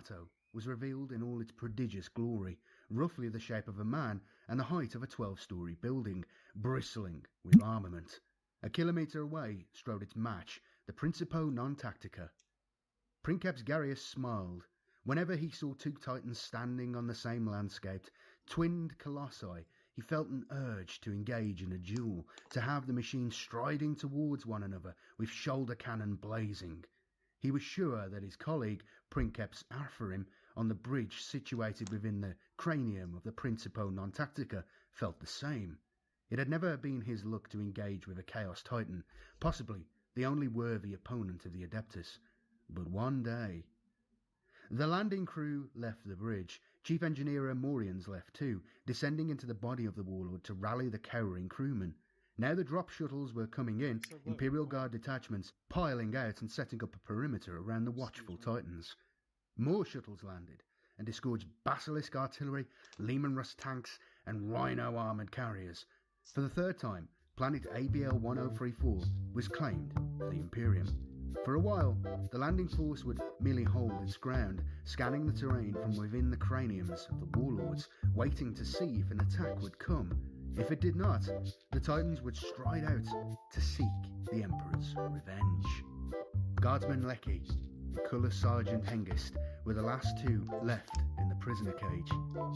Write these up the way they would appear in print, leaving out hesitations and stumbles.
plateau was revealed in all its prodigious glory, roughly the shape of a man and the height of a 12-story building, bristling with armament. A kilometre away strode its match, the Principio non tactica. Princeps Garius smiled. Whenever he saw two titans standing on the same landscape, twinned colossi, he felt an urge to engage in a duel, to have the machines striding towards one another with shoulder cannon blazing. He was sure that his colleague, Princeps Arpharim, on the bridge situated within the cranium of the Principio non tactica, felt the same. It had never been his luck to engage with a Chaos Titan, possibly the only worthy opponent of the Adeptus. But one day... The landing crew left the bridge. Chief Engineer Morians left too, descending into the body of the warlord to rally the cowering crewmen. Now the drop shuttles were coming in, Imperial Guard detachments piling out and setting up a perimeter around the watchful Titans. More shuttles landed and disgorged Basilisk artillery, Lehman Russ tanks and Rhino armoured carriers. For the third time, planet ABL 1034 was claimed for the Imperium. For a while, the landing force would merely hold its ground, scanning the terrain from within the craniums of the warlords, waiting to see if an attack would come. If it did not, the Titans would stride out to seek the Emperor's revenge. Guardsman Lecky and Colour Sergeant Hengist were the last two left in the prisoner cage.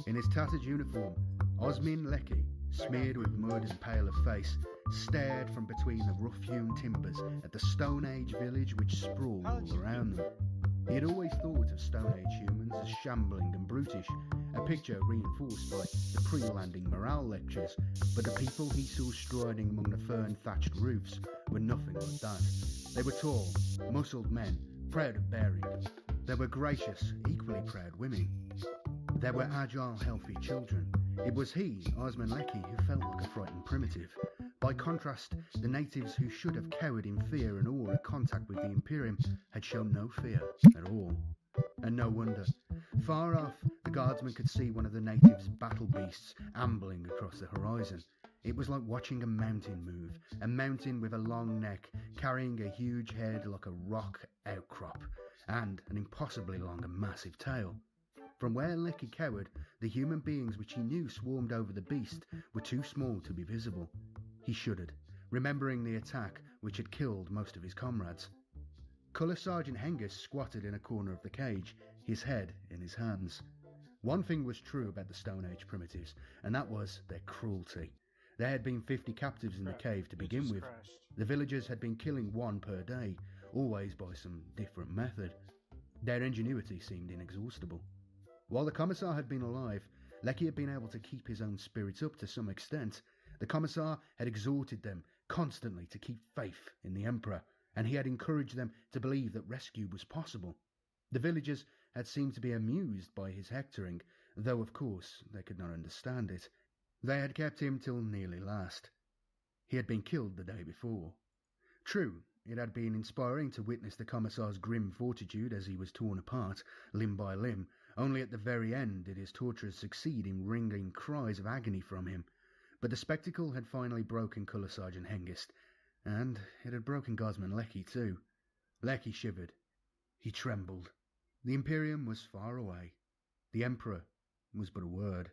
In his tattered uniform, Osmin Lecky, smeared with mud and pale of face, stared from between the rough-hewn timbers at the Stone Age village which sprawled all around them. He had always thought of Stone Age humans as shambling and brutish, a picture reinforced by the pre-landing morale lectures, but the people he saw striding among the fern-thatched roofs were nothing like that. They were tall, muscled men, proud of bearing. There were gracious, equally proud women. There were agile, healthy children. It was he, Osman Lecky, who felt like a frightened primitive. By contrast, the natives who should have cowered in fear and awe at contact with the Imperium had shown no fear at all. And no wonder. Far off, the guardsman could see one of the natives' battle beasts ambling across the horizon. It was like watching a mountain move, a mountain with a long neck, carrying a huge head like a rock outcrop, and an impossibly long and massive tail. From where Lecky cowered, the human beings which he knew swarmed over the beast were too small to be visible. He shuddered, remembering the attack which had killed most of his comrades. Colour Sergeant Hengist squatted in a corner of the cage, his head in his hands. One thing was true about the Stone Age primitives, and that was their cruelty. There had been 50 captives in the cave to begin with. The villagers had been killing one per day, always by some different method. Their ingenuity seemed inexhaustible. While the Commissar had been alive, Lecky had been able to keep his own spirits up to some extent. The Commissar had exhorted them constantly to keep faith in the Emperor, and he had encouraged them to believe that rescue was possible. The villagers had seemed to be amused by his hectoring, though of course they could not understand it. They had kept him till nearly last. He had been killed the day before. True, it had been inspiring to witness the Commissar's grim fortitude as he was torn apart, limb by limb. Only at the very end did his torturers succeed in wringing cries of agony from him. But the spectacle had finally broken Colour Sergeant Hengist, and it had broken Guardsman Lecky too. Lecky shivered. He trembled. The Imperium was far away. The Emperor was but a word.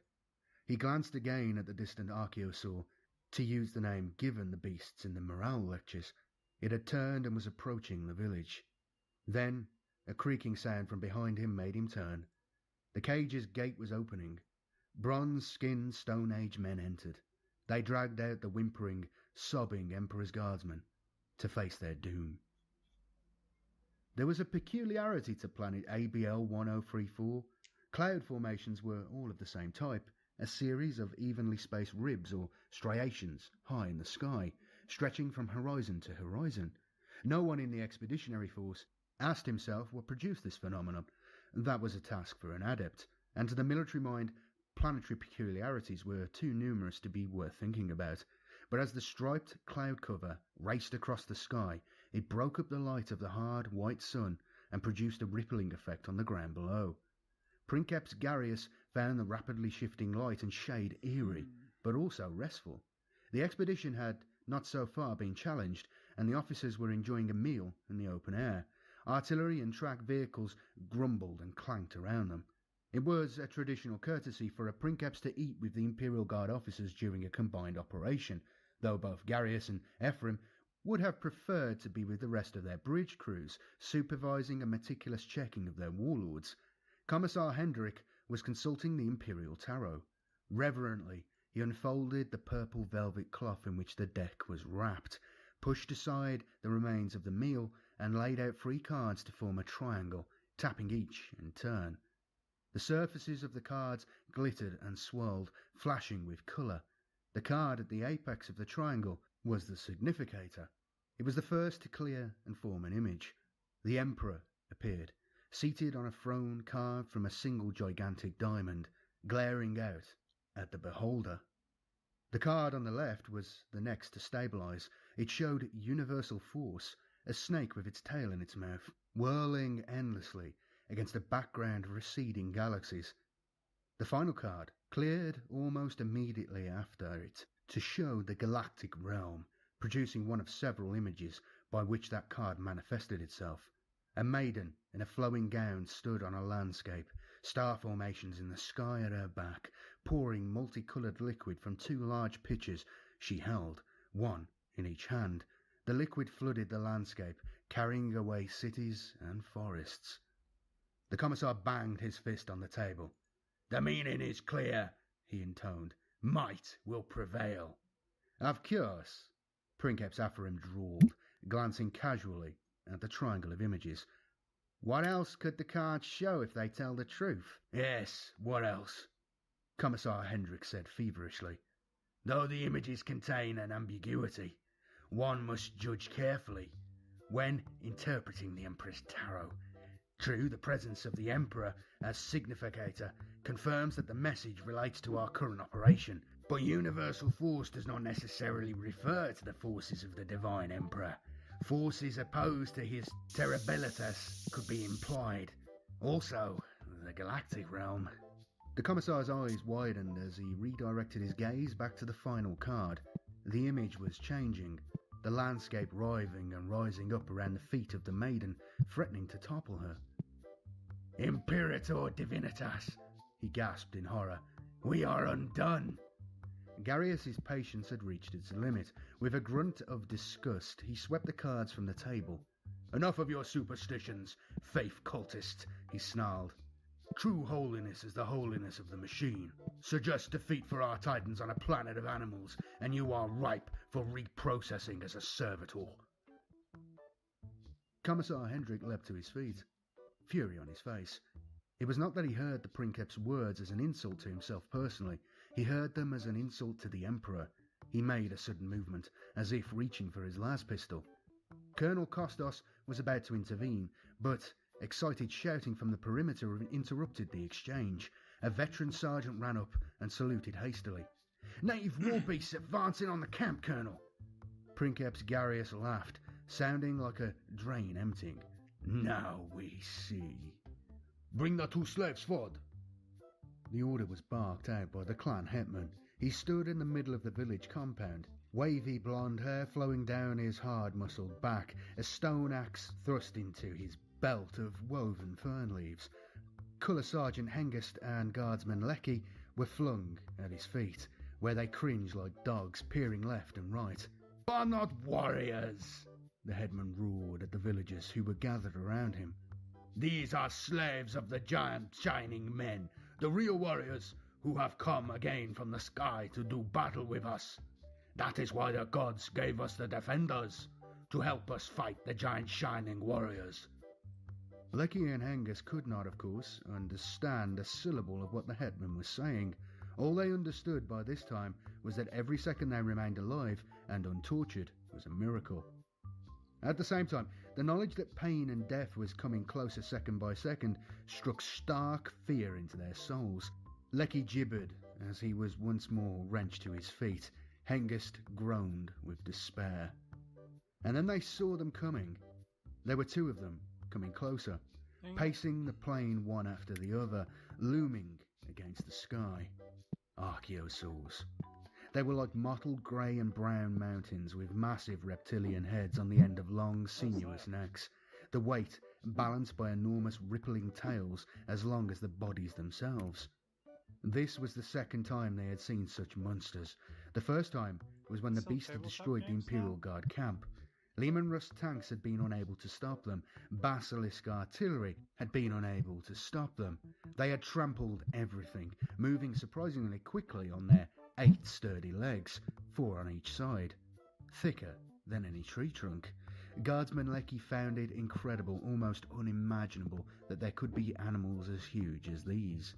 He glanced again at the distant Archaeosaur, to use the name given the beasts in the morale lectures. It had turned and was approaching the village. Then a creaking sound from behind him made him turn. The cage's gate was opening. Bronze-skinned Stone Age men entered. They dragged out the whimpering, sobbing Emperor's guardsmen to face their doom. There was a peculiarity to planet ABL 1034. Cloud formations were all of the same type, a series of evenly spaced ribs or striations high in the sky, stretching from horizon to horizon. No one in the expeditionary force asked himself what produced this phenomenon. That was a task for an adept, and to the military mind, planetary peculiarities were too numerous to be worth thinking about. But as the striped cloud cover raced across the sky, it broke up the light of the hard white sun and produced a rippling effect on the ground below. Princeps Garius found the rapidly shifting light and shade eerie, but also restful. The expedition had not so far been challenged, and the officers were enjoying a meal in the open air. Artillery and tracked vehicles grumbled and clanked around them. It was a traditional courtesy for a princeps to eat with the Imperial Guard officers during a combined operation, though both Garius and Ephraim would have preferred to be with the rest of their bridge crews, supervising a meticulous checking of their warlords. Commissar Hendrik was consulting the Imperial Tarot. Reverently, he unfolded the purple velvet cloth in which the deck was wrapped, pushed aside the remains of the meal, and laid out 3 cards to form a triangle, tapping each in turn. The surfaces of the cards glittered and swirled, flashing with colour. The card at the apex of the triangle was the significator. It was the first to clear and form an image. The Emperor appeared, seated on a throne carved from a single gigantic diamond, glaring out at the beholder. The card on the left was the next to stabilise. It showed universal force, a snake with its tail in its mouth, whirling endlessly against a background of receding galaxies. The final card cleared almost immediately after it to show the galactic realm, producing one of several images by which that card manifested itself. A maiden in a flowing gown stood on a landscape, star formations in the sky at her back, pouring multicoloured liquid from 2 large pitchers she held, one in each hand. The liquid flooded the landscape, carrying away cities and forests. The Commissar banged his fist on the table. "The meaning is clear," he intoned. "Might will prevail." "Of course," Princeps Ephraim drawled, glancing casually at the triangle of images. "What else could the cards show if they tell the truth?" "Yes, what else?" Commissar Hendrik said feverishly. "Though the images contain an ambiguity, one must judge carefully when interpreting the Emperor's tarot. True, the presence of the Emperor as significator confirms that the message relates to our current operation, but universal force does not necessarily refer to the forces of the Divine Emperor. Forces opposed to his terribilitas could be implied. Also, the galactic realm." The Commissar's eyes widened as he redirected his gaze back to the final card. The image was changing, the landscape writhing and rising up around the feet of the maiden, threatening to topple her. "Imperator Divinitas," he gasped in horror. "We are undone." Garius's patience had reached its limit. With a grunt of disgust, he swept the cards from the table. "Enough of your superstitions, faith cultist," he snarled. "True holiness is the holiness of the machine. Suggest defeat for our titans on a planet of animals, and you are ripe for reprocessing as a servitor." Commissar Hendrik leapt to his feet, fury on his face. It was not that he heard the princeps' words as an insult to himself personally. He heard them as an insult to the Emperor. He made a sudden movement, as if reaching for his las pistol. Colonel Kostos was about to intervene, but excited shouting from the perimeter interrupted the exchange. A veteran sergeant ran up and saluted hastily. "Native war beasts advancing on the camp, Colonel." Princeps Garius laughed, sounding like a drain emptying. "Now we see. Bring the 2 slaves forward." The order was barked out by the clan hetman. He stood in the middle of the village compound, wavy blonde hair flowing down his hard-muscled back, a stone axe thrust into his belt of woven fern leaves. Colour Sergeant Hengist and Guardsman Lecky were flung at his feet, where they cringed like dogs, peering left and right. "Are not warriors," the headman roared at the villagers who were gathered around him. "These are slaves of the giant shining men, the real warriors who have come again from the sky to do battle with us. That is why the gods gave us the defenders, to help us fight the giant shining warriors." Lecky and Hengist could not, of course, understand a syllable of what the headman was saying. All they understood by this time was that every second they remained alive and untortured was a miracle. At the same time, the knowledge that pain and death was coming closer second by second struck stark fear into their souls. Lecky gibbered as he was once more wrenched to his feet. Hengist groaned with despair. And then they saw them coming. There were 2 of them, coming closer, pacing the plain one after the other, looming against the sky. Archaeosaurs. They were like mottled grey and brown mountains with massive reptilian heads on the end of long, sinuous necks. the weight balanced by enormous rippling tails as long as the bodies themselves. This was the second time they had seen such monsters. The first time was when the beast had destroyed the Imperial Guard camp. Leman Russ tanks had been unable to stop them. Basilisk artillery had been unable to stop them. They had trampled everything, moving surprisingly quickly on their 8 sturdy legs, 4 on each side, thicker than any tree trunk. Guardsman Lecky found it incredible, almost unimaginable, that there could be animals as huge as these.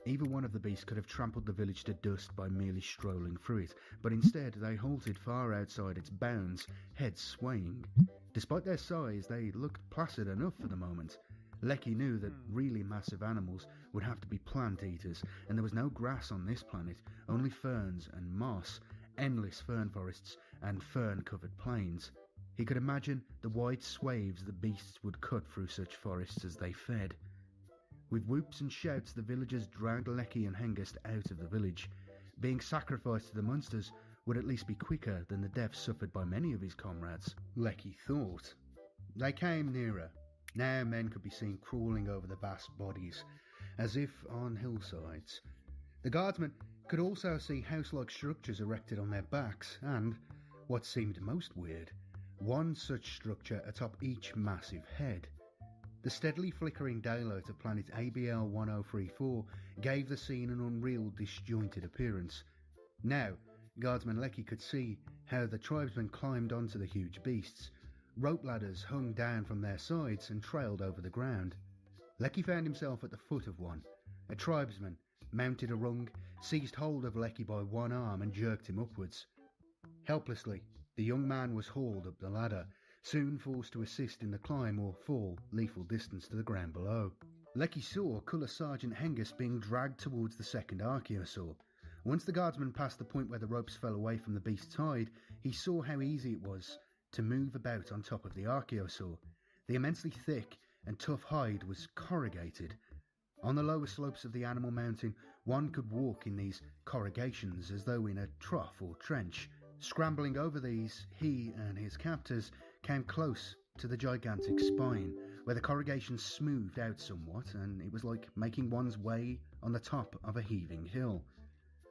Either one of the beasts could have trampled the village to dust by merely strolling through it, but instead they halted far outside its bounds, heads swaying. Despite their size, they looked placid enough for the moment. Lecky knew that really massive animals would have to be plant eaters, and there was no grass on this planet, only ferns and moss, endless fern forests and fern-covered plains. He could imagine the wide swathes the beasts would cut through such forests as they fed. With whoops and shouts, the villagers dragged Lecky and Hengist out of the village. Being sacrificed to the monsters would at least be quicker than the death suffered by many of his comrades, Lecky thought. They came nearer. Now men could be seen crawling over the vast bodies, as if on hillsides. The guardsmen could also see house-like structures erected on their backs, and, what seemed most weird, one such structure atop each massive head. The steadily flickering daylight of planet ABL 1034 gave the scene an unreal, disjointed appearance. Now, Guardsman Lecky could see how the tribesmen climbed onto the huge beasts. Rope ladders hung down from their sides and trailed over the ground. Lecky found himself at the foot of one. A tribesman, mounted a rung, seized hold of Lecky by one arm and jerked him upwards. Helplessly, the young man was hauled up the ladder, soon forced to assist in the climb or fall lethal distance to the ground below. Lecky saw Colour Sergeant Hengist being dragged towards the second Archaeosaur. Once the guardsman passed the point where the ropes fell away from the beast's hide, he saw how easy it was to move about on top of the Archaeosaur. The immensely thick and tough hide was corrugated. On the lower slopes of the animal mountain, one could walk in these corrugations as though in a trough or trench. Scrambling over these, he and his captors came close to the gigantic spine, where the corrugation smoothed out somewhat, and it was like making one's way on the top of a heaving hill.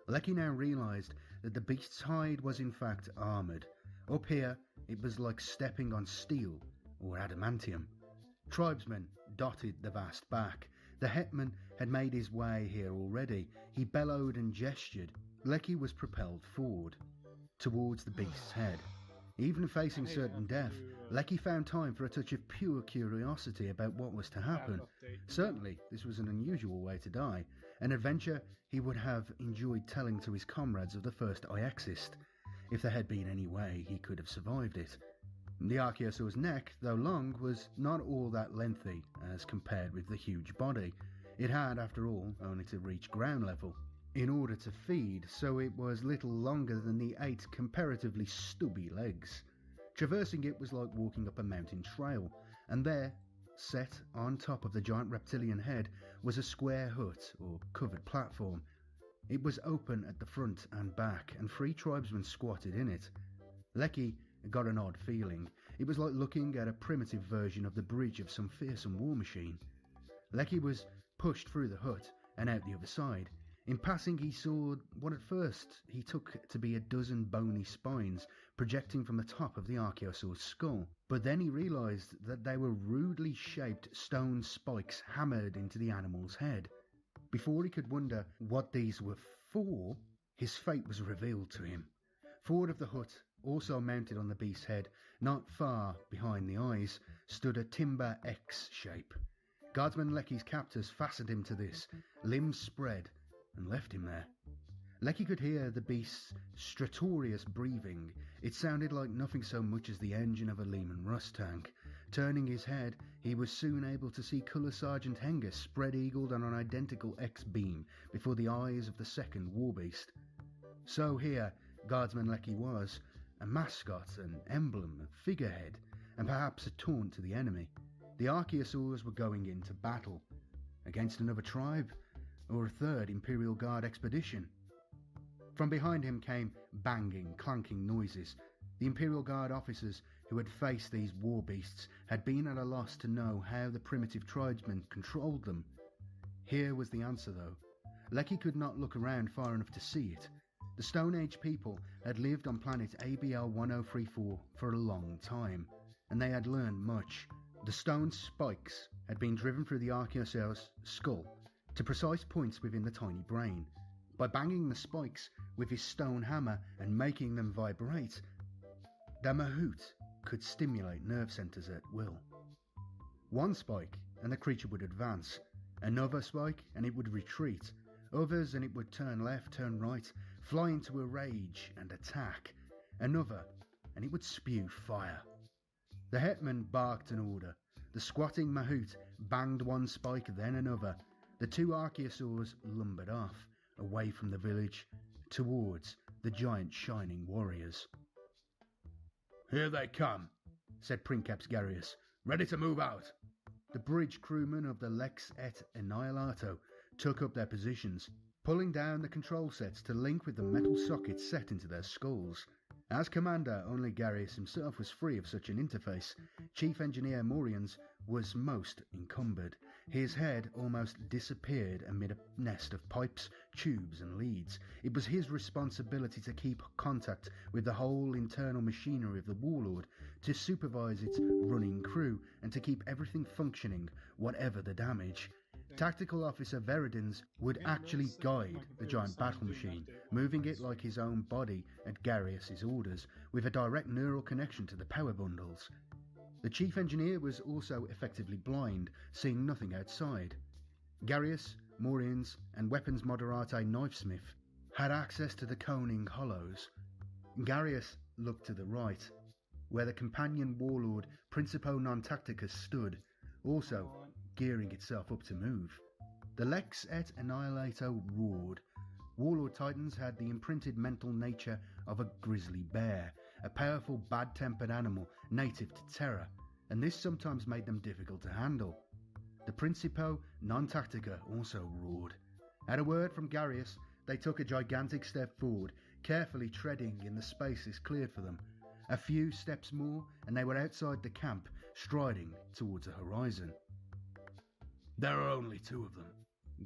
Lecky now realised that the beast's hide was in fact armoured. Up here, it was like stepping on steel or adamantium. Tribesmen dotted the vast back. The hetman had made his way here already. He bellowed and gestured. Lecky was propelled forward, towards the beast's head. Even facing certain death, Lecky found time for a touch of pure curiosity about what was to happen. Certainly, this was an unusual way to die, an adventure he would have enjoyed telling to his comrades of the first Iexist. If there had been any way he could have survived it. The Archaeosaur's neck, though long, was not all that lengthy as compared with the huge body. It had, after all, only to reach ground level in order to feed, so it was little longer than the 8 comparatively stubby legs. Traversing it was like walking up a mountain trail, and there, set on top of the giant reptilian head, was a square hut or covered platform. It was open at the front and back, and 3 tribesmen squatted in it. Lecky got an odd feeling. It was like looking at a primitive version of the bridge of some fearsome war machine. Lecky was pushed through the hut and out the other side. In passing, he saw what at first he took to be a dozen bony spines projecting from the top of the Archaeosaur's skull. But then he realised that they were rudely shaped stone spikes hammered into the animal's head. Before he could wonder what these were for, his fate was revealed to him. Forward of the hut, also mounted on the beast's head, not far behind the eyes, stood a timber X shape. Guardsman Lecky's captors fastened him to this, limbs spread, and left him there. Lecky could hear the beast's stertorous breathing. It sounded like nothing so much as the engine of a Leman Russ tank. Turning his head, he was soon able to see Colour Sergeant Hengist spread-eagled on an identical X-beam before the eyes of the second warbeast. So here, Guardsman Lecky was, a mascot, an emblem, a figurehead, and perhaps a taunt to the enemy. The Archaeosaurs were going into battle. Against another tribe? Or a third Imperial Guard expedition? From behind him came banging, clanking noises. The Imperial Guard officers who had faced these war beasts had been at a loss to know how the primitive tribesmen controlled them. Here was the answer though. Lecky could not look around far enough to see it. The Stone Age people had lived on planet ABL 1034 for a long time, and they had learned much. The stone spikes had been driven through the Archaeosaur's skull to precise points within the tiny brain. By banging the spikes with his stone hammer and making them vibrate, the Mahout could stimulate nerve centers at will. One spike and the creature would advance, another spike and it would retreat, others and it would turn left, turn right, fly into a rage and attack, another and it would spew fire. The hetman barked an order. The squatting Mahout banged one spike, then another. The two Archaeosaurs lumbered off, away from the village, towards the giant shining warriors. "Here they come," said Princeps Garius, "ready to move out." The bridge crewmen of the Lex et Annihilato took up their positions, pulling down the control sets to link with the metal sockets set into their skulls. As commander, only Garius himself was free of such an interface. Chief Engineer Morians was most encumbered. His head almost disappeared amid a nest of pipes, tubes and leads. It was his responsibility to keep contact with the whole internal machinery of the Warlord, to supervise its running crew, and to keep everything functioning, whatever the damage. Tactical Officer Veridens would actually guide the giant battle machine, moving it like his own body at Garius' orders, with a direct neural connection to the power bundles. The Chief Engineer was also effectively blind, seeing nothing outside. Garius, Morians, and Weapons Moderate Knifesmith had access to the coning hollows. Garius looked to the right, where the companion warlord Principo Non Tacticus stood, also gearing itself up to move. The Lex et Annihilato roared. Warlord Titans had the imprinted mental nature of a grizzly bear, a powerful, bad-tempered animal native to Terra, and this sometimes made them difficult to handle. The Principo Non Tactica also roared. At a word from Garius, they took a gigantic step forward, carefully treading in the spaces cleared for them. A few steps more, and they were outside the camp, striding towards the horizon. "There are only two of them,"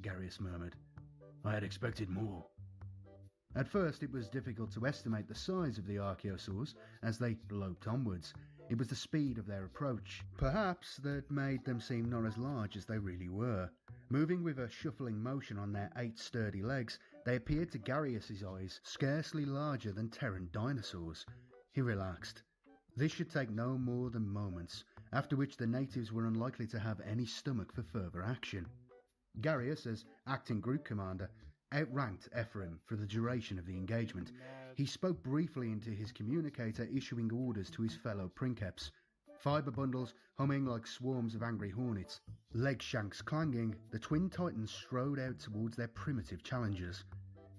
Garius murmured. "I had expected more." At first it was difficult to estimate the size of the Archaeosaurs as they loped onwards. It was the speed of their approach, perhaps, that made them seem not as large as they really were. Moving with a shuffling motion on their 8 sturdy legs, they appeared to Garius' eyes scarcely larger than Terran dinosaurs. He relaxed. This should take no more than moments, after which the natives were unlikely to have any stomach for further action. Garius, as acting group commander, outranked Ephraim for the duration of the engagement. He spoke briefly into his communicator, issuing orders to his fellow Princeps. Fibre bundles humming like swarms of angry hornets, leg shanks clanging, the twin titans strode out towards their primitive challengers.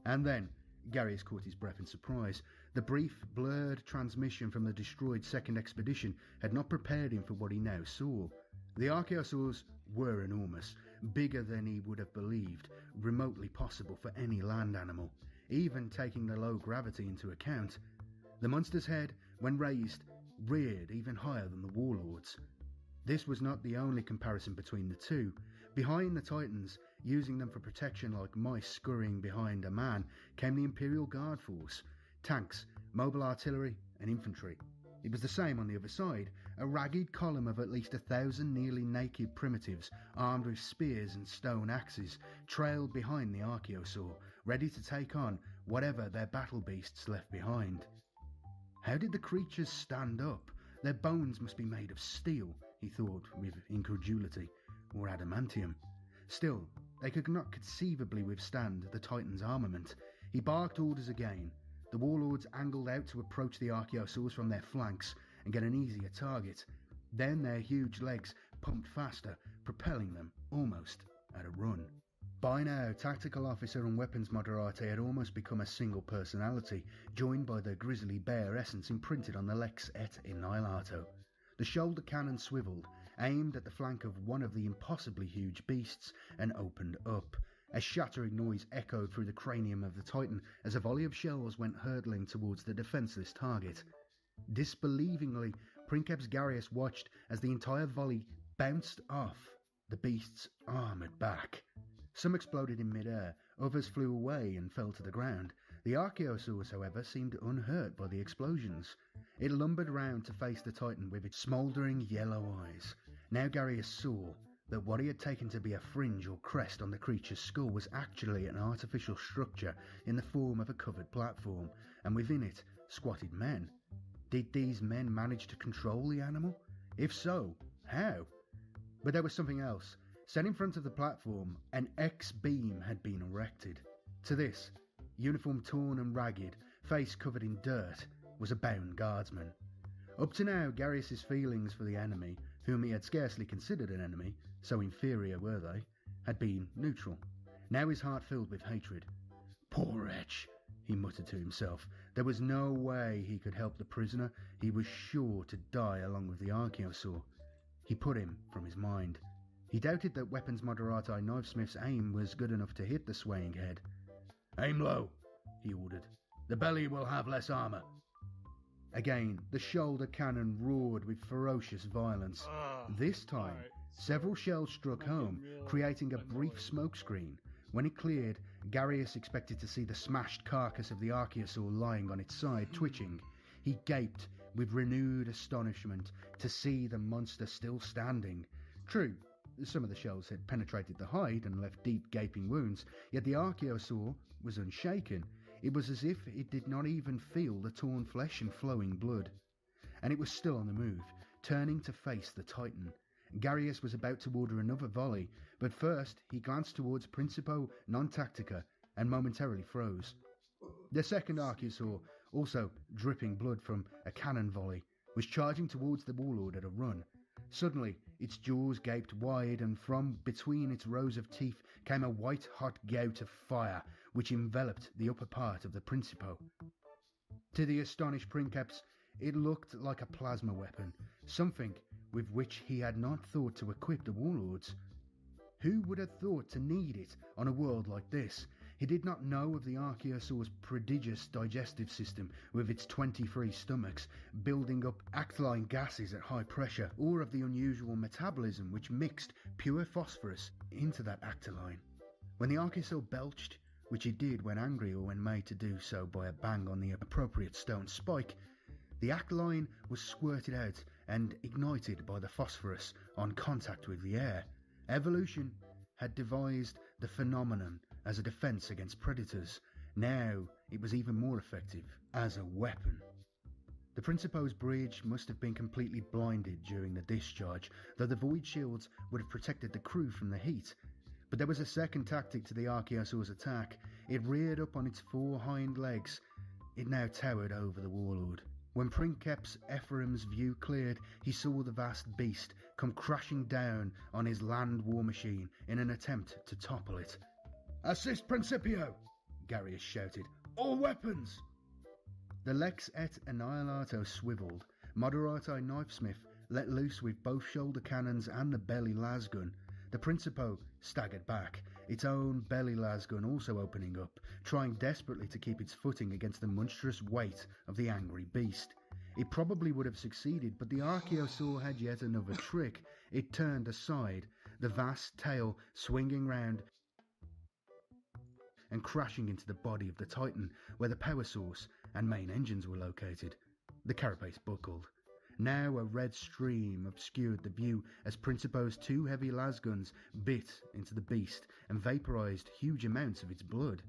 And then, Garius caught his breath in surprise. The brief, blurred transmission from the destroyed second expedition had not prepared him for what he now saw. The Archaeosaurs were enormous, bigger than he would have believed remotely possible for any land animal, even taking the low gravity into account. The monster's head, when raised, reared even higher than the Warlord's. This was not the only comparison between the two. Behind the Titans, using them for protection like mice scurrying behind a man, came the Imperial Guard force, tanks, mobile artillery and infantry. It was the same on the other side, a ragged column of at least 1,000 nearly naked primitives, armed with spears and stone axes, trailed behind the Archaeosaur, ready to take on whatever their battle beasts left behind. How did the creatures stand up? Their bones must be made of steel, he thought with incredulity, or adamantium. Still, they could not conceivably withstand the Titan's armament. He barked orders again. The warlords angled out to approach the Archaeosaurs from their flanks and get an easier target. Then their huge legs pumped faster, propelling them almost at a run. By now, Tactical Officer and Weapons Moderate had almost become a single personality, joined by the grizzly bear essence imprinted on the Lex et Annihilato. The shoulder cannon swiveled, aimed at the flank of one of the impossibly huge beasts, and opened up. A shattering noise echoed through the cranium of the Titan as a volley of shells went hurtling towards the defenceless target. Disbelievingly, Princeps Garius watched as the entire volley bounced off the beast's armoured back. Some exploded in mid-air, others flew away and fell to the ground. The Archaeosaurus, however, seemed unhurt by the explosions. It lumbered round to face the Titan with its smouldering yellow eyes. Now Garius saw that what he had taken to be a fringe or crest on the creature's skull was actually an artificial structure in the form of a covered platform, and within it squatted men. Did these men manage to control the animal? If so, how? But there was something else. Set in front of the platform, an X-beam had been erected. To this, uniform torn and ragged, face covered in dirt, was a bound guardsman. Up to now, Garius's feelings for the enemy, whom he had scarcely considered an enemy, so inferior were they, had been neutral. Now his heart filled with hatred. Poor wretch, he muttered to himself. There was no way he could help the prisoner. He was sure to die along with the Archaeosaur. He put him from his mind. He doubted that Weapons Moderati Knifesmith's aim was good enough to hit the swaying head. Aim low, he ordered. The belly will have less armour. Again, the shoulder cannon roared with ferocious violence. This time, several shells struck home, creating a brief smokescreen. When it cleared, Garius expected to see the smashed carcass of the Archaeosaur lying on its side, twitching. He gaped with renewed astonishment to see the monster still standing. True, some of the shells had penetrated the hide and left deep gaping wounds, yet the Archaeosaur was unshaken. It was as if it did not even feel the torn flesh and flowing blood. And it was still on the move, turning to face the Titan. Garius was about to order another volley, but first he glanced towards Principo non tactica and momentarily froze. The second Archaeosaur, also dripping blood from a cannon volley, was charging towards the warlord at a run. Suddenly, its jaws gaped wide, and from between its rows of teeth came a white-hot gout of fire, which enveloped the upper part of the Principo. To the astonished Princeps, it looked like a plasma weapon, something with which he had not thought to equip the warlords. Who would have thought to need it on a world like this? He did not know of the Archaeosaur's prodigious digestive system with its 23 stomachs building up alkaline gases at high pressure, or of the unusual metabolism which mixed pure phosphorus into that actoline. When the Archaeosaur belched, which it did when angry or when made to do so by a bang on the appropriate stone spike, the actoline was squirted out and ignited by the phosphorus on contact with the air. Evolution had devised the phenomenon as a defense against predators. Now it was even more effective as a weapon. The Principo's bridge must have been completely blinded during the discharge, though the void shields would have protected the crew from the heat. But there was a second tactic to the Archaeosaur's attack. It reared up on its four hind legs. It now towered over the warlord. When Princeps Ephraim's view cleared, he saw the vast beast come crashing down on his land war machine in an attempt to topple it. "Assist Principio!" Garius shouted. "All weapons!" The Lex et Annihilato swiveled. Moderati Knifesmith let loose with both shoulder cannons and the belly lasgun. The Principo staggered back, its own belly lasgun also opening up, trying desperately to keep its footing against the monstrous weight of the angry beast. It probably would have succeeded, but the Archaeosaur had yet another trick. It turned aside, the vast tail swinging round and crashing into the body of the Titan, where the power source and main engines were located. The carapace buckled. Now a red stream obscured the view as Principo's two heavy lasguns bit into the beast and vaporized huge amounts of its blood.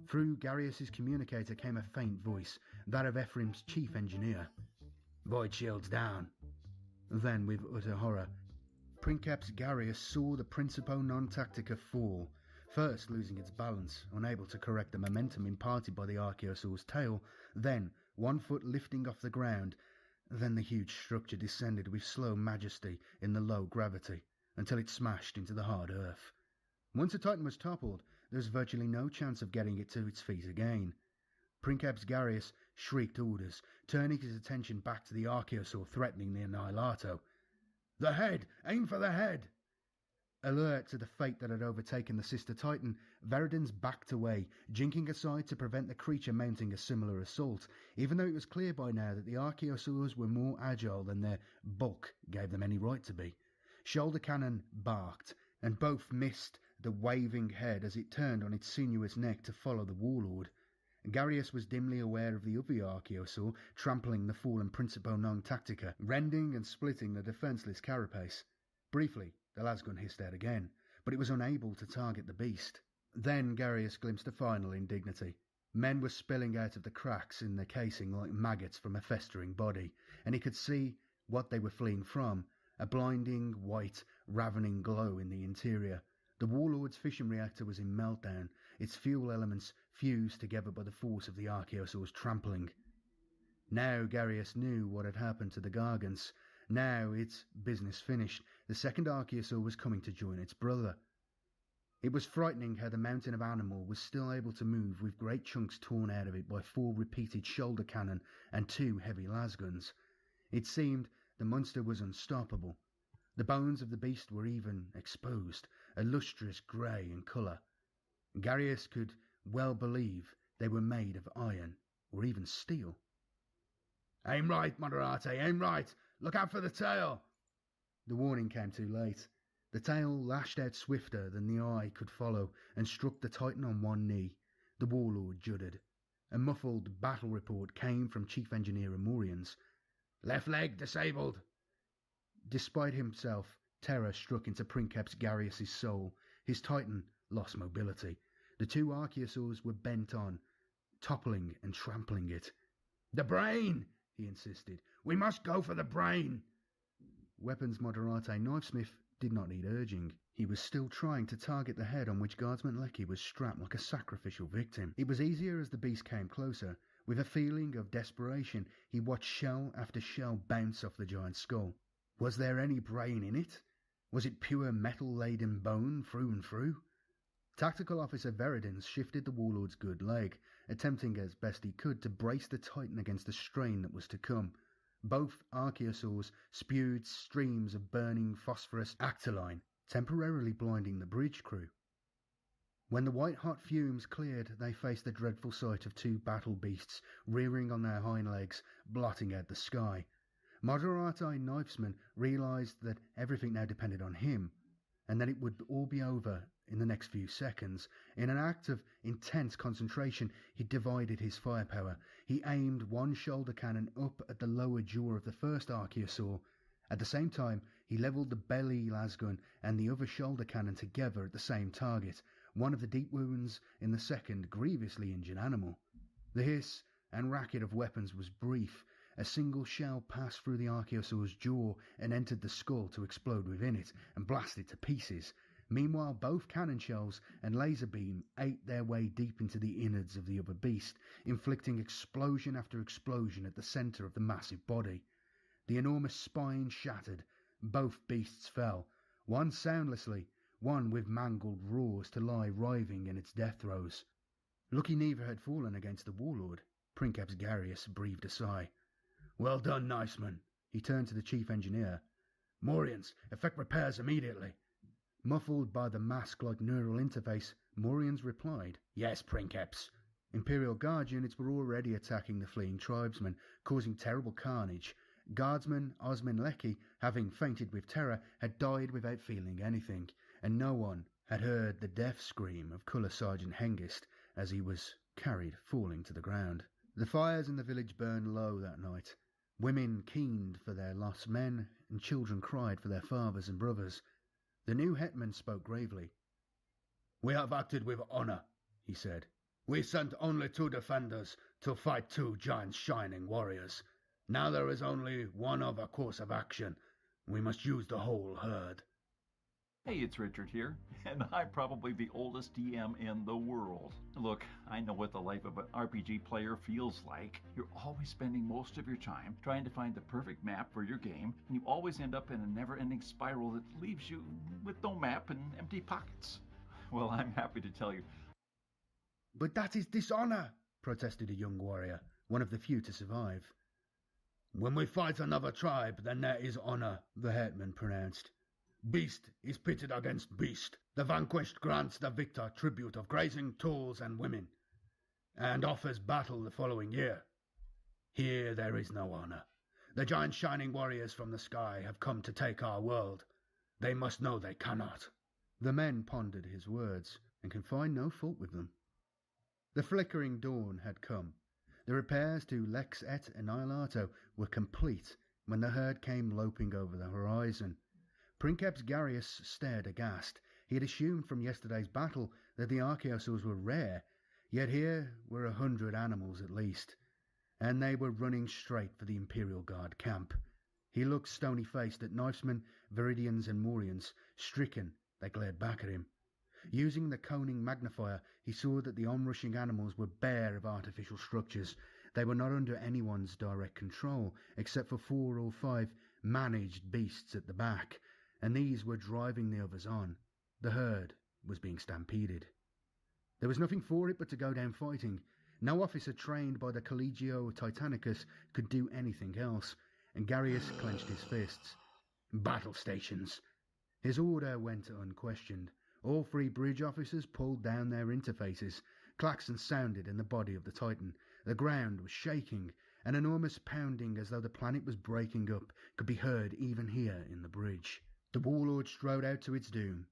Through Garius's communicator came a faint voice, that of Ephraim's chief engineer. "Void shields down." Then, with utter horror, Princeps Garius saw the Principo non tactica fall, first losing its balance, unable to correct the momentum imparted by the Archaeosaur's tail, then one foot lifting off the ground. Then the huge structure descended with slow majesty in the low gravity, until it smashed into the hard earth. Once the Titan was toppled, there was virtually no chance of getting it to its feet again. Princeps Garius shrieked orders, turning his attention back to the Archaeosaur threatening the Annihilato. "The head! Aim for the head!" Alert to the fate that had overtaken the sister Titan, Veridans backed away, jinking aside to prevent the creature mounting a similar assault, even though it was clear by now that the Archaeosaurs were more agile than their bulk gave them any right to be. Shoulder Cannon barked, and both missed the waving head as it turned on its sinuous neck to follow the warlord. Garius was dimly aware of the other Archaeosaur trampling the fallen Principo non Tactica, rending and splitting the defenceless carapace. Briefly, the lasgun hissed out again, but it was unable to target the beast. Then Garius glimpsed a final indignity. Men were spilling out of the cracks in the casing like maggots from a festering body, and he could see what they were fleeing from, a blinding, white, ravening glow in the interior. The warlord's fission reactor was in meltdown, its fuel elements fused together by the force of the Archaeosaur's trampling. Now Garius knew what had happened to the Gargants. Now, its business finished, the second Archaeosaur was coming to join its brother. It was frightening how the mountain of animal was still able to move with great chunks torn out of it by 4 repeated shoulder cannon and 2 heavy lasguns. It seemed the monster was unstoppable. The bones of the beast were even exposed, a lustrous grey in colour. Garius could well believe they were made of iron, or even steel. "Aim right, Moderate, aim right! Look out for the tail!" The warning came too late. The tail lashed out swifter than the eye could follow and struck the Titan on one knee. The warlord juddered. A muffled battle report came from Chief Engineer Amorians. "Left leg disabled." Despite himself, terror struck into Princeps Garius' soul. His Titan lost mobility. The 2 Archaeosaurs were bent on, toppling and trampling it. "The brain!" he insisted. "We must go for the brain!" Weapons Moderate Knifesmith did not need urging. He was still trying to target the head on which Guardsman Lecky was strapped like a sacrificial victim. It was easier as the beast came closer. With a feeling of desperation, he watched shell after shell bounce off the giant's skull. Was there any brain in it? Was it pure metal-laden bone through and through? Tactical Officer Veridans shifted the warlord's good leg, attempting as best he could to brace the Titan against the strain that was to come. Both Archaeosaurs spewed streams of burning phosphorus actoline, temporarily blinding the bridge crew. When the white-hot fumes cleared, they faced the dreadful sight of 2 battle beasts rearing on their hind legs, blotting out the sky. Moderate Knifesman realised that everything now depended on him, and that it would all be over in the next few seconds. In an act of intense concentration, he divided his firepower. He aimed one shoulder cannon up at the lower jaw of the first Archaeosaur. At the same time, he levelled the belly lasgun and the other shoulder cannon together at the same target, one of the deep wounds in the second grievously injured animal. The hiss and racket of weapons was brief. A single shell passed through the Archaeosaur's jaw and entered the skull to explode within it and blast it to pieces. Meanwhile, both cannon shells and laser beam ate their way deep into the innards of the other beast, inflicting explosion after explosion at the centre of the massive body. The enormous spine shattered. Both beasts fell, one soundlessly, one with mangled roars to lie writhing in its death throes. Lucky neither had fallen against the warlord. Princeps Garius breathed a sigh. "Well done, Knifesman." He turned to the chief engineer. "Morians, effect repairs immediately." Muffled by the mask-like neural interface, Morians replied, "Yes, Princeps." Imperial Guard units were already attacking the fleeing tribesmen, causing terrible carnage. Guardsman Osman Lecky, having fainted with terror, had died without feeling anything, and no one had heard the death scream of Colour Sergeant Hengist as he was carried falling to the ground. The fires in the village burned low that night. Women keened for their lost men, and children cried for their fathers and brothers. The new hetman spoke gravely. "We have acted with honour," he said. "We sent only 2 defenders to fight 2 giant shining warriors. Now there is only one other course of action. We must use the whole herd." Hey, it's Richard here, and I'm probably the oldest DM in the world. Look, I know what the life of an RPG player feels like. You're always spending most of your time trying to find the perfect map for your game, and you always end up in a never-ending spiral that leaves you with no map and empty pockets. Well, I'm happy to tell you. "But that is dishonour," protested a young warrior, one of the few to survive. "When we fight another tribe, then there is honour," the hetman pronounced. Beast is pitted against beast. The vanquished grants the victor tribute of grazing tools and women, and offers battle the following year. Here there is no honor. The giant shining warriors from the sky have come to take our world. They must know they cannot." The men pondered his words, and could find no fault with them. The flickering dawn had come. The repairs to Lex et Annihilato were complete when the herd came loping over the horizon. Princeps Garius stared aghast. He had assumed from yesterday's battle that the archaeosaurs were rare, yet here were 100 animals at least, and they were running straight for the Imperial Guard camp. He looked stony-faced at knifesmen, Viridians and Morians. Stricken, they glared back at him. Using the coning magnifier, he saw that the onrushing animals were bare of artificial structures. They were not under anyone's direct control, except for 4 or 5 managed beasts at the back, and these were driving the others on. The herd was being stampeded. There was nothing for it but to go down fighting. No officer trained by the Collegio Titanicus could do anything else, and Garius clenched his fists. "Battle stations." His order went unquestioned. All 3 bridge officers pulled down their interfaces. Klaxons sounded in the body of the Titan. The ground was shaking. An enormous pounding as though the planet was breaking up could be heard even here in the bridge. The warlord strode out to its doom.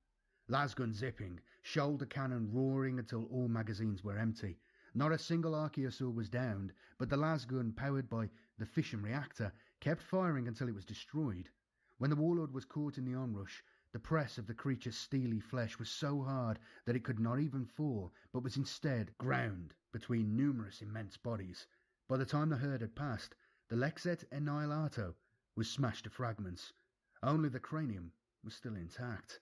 Lasgun zipping, shoulder cannon roaring until all magazines were empty. Not a single archaeosaur was downed, but the lasgun, powered by the fission reactor, kept firing until it was destroyed. When the warlord was caught in the onrush, the press of the creature's steely flesh was so hard that it could not even fall, but was instead ground between numerous immense bodies. By the time the herd had passed, the Lex et Annihilato was smashed to fragments. Only the cranium was still intact.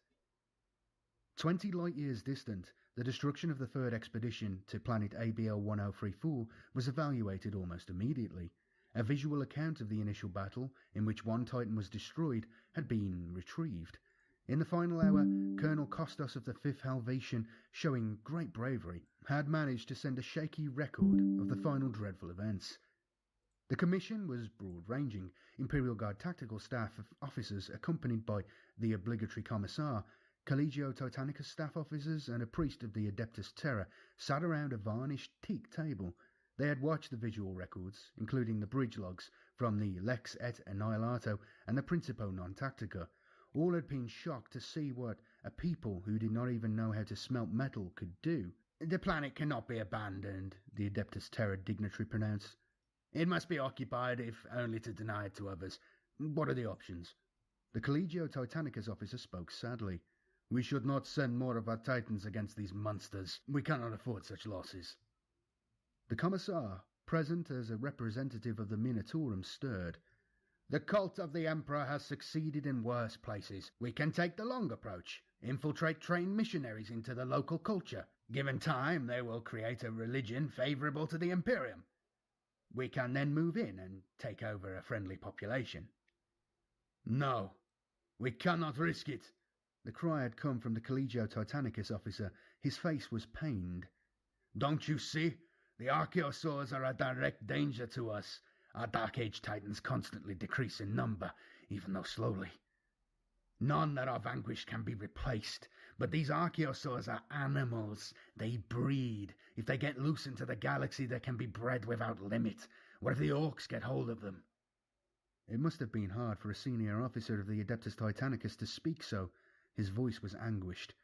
20 light-years distant, the destruction of the 3rd expedition to planet ABL-1034 was evaluated almost immediately. A visual account of the initial battle, in which 1 Titan was destroyed, had been retrieved. In the final hour, Colonel Kostos of the 5th Helvetian, showing great bravery, had managed to send a shaky record of the final dreadful events. The commission was broad-ranging. Imperial Guard tactical staff officers accompanied by the obligatory commissar, Collegio Titanicus staff officers and a priest of the Adeptus Terra sat around a varnished teak table. They had watched the visual records, including the bridge logs from the Lex et Annihilato and the Principio non Tactica. All had been shocked to see what a people who did not even know how to smelt metal could do. "The planet cannot be abandoned," the Adeptus Terra dignitary pronounced. "It must be occupied, if only to deny it to others. What are the options?" The Collegio Titanicus officer spoke sadly. "We should not send more of our Titans against these monsters. We cannot afford such losses." The commissar, present as a representative of the Minotaurum, stirred. "The cult of the Emperor has succeeded in worse places. We can take the long approach, infiltrate trained missionaries into the local culture. Given time, they will create a religion favourable to the Imperium. We can then move in and take over a friendly population." "No, we cannot risk it." The cry had come from the Collegio Titanicus officer. His face was pained. "Don't you see? The archaeosaurs are a direct danger to us. Our Dark Age Titans constantly decrease in number, even though slowly. None that are vanquished can be replaced. But these archaeosaurs are animals. They breed. If they get loose into the galaxy, they can be bred without limit. What if the orcs get hold of them?" It must have been hard for a senior officer of the Adeptus Titanicus to speak so. His voice was anguished.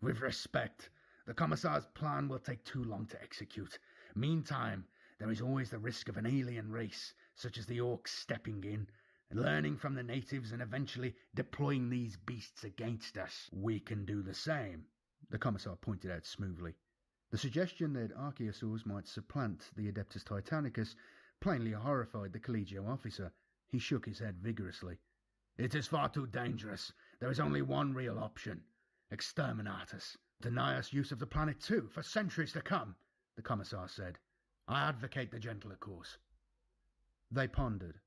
"With respect, the Commissar's plan will take too long to execute. Meantime, there is always the risk of an alien race, such as the orcs, stepping in, learning from the natives and eventually deploying these beasts against us. We can do the same," the Commissar pointed out smoothly. The suggestion that archaeosaurs might supplant the Adeptus Titanicus plainly horrified the Collegio officer. He shook his head vigorously. "It is far too dangerous. There is only one real option. Exterminatus. Deny us use of the planet too, for centuries to come," the Commissar said. "I advocate the gentler course." They pondered,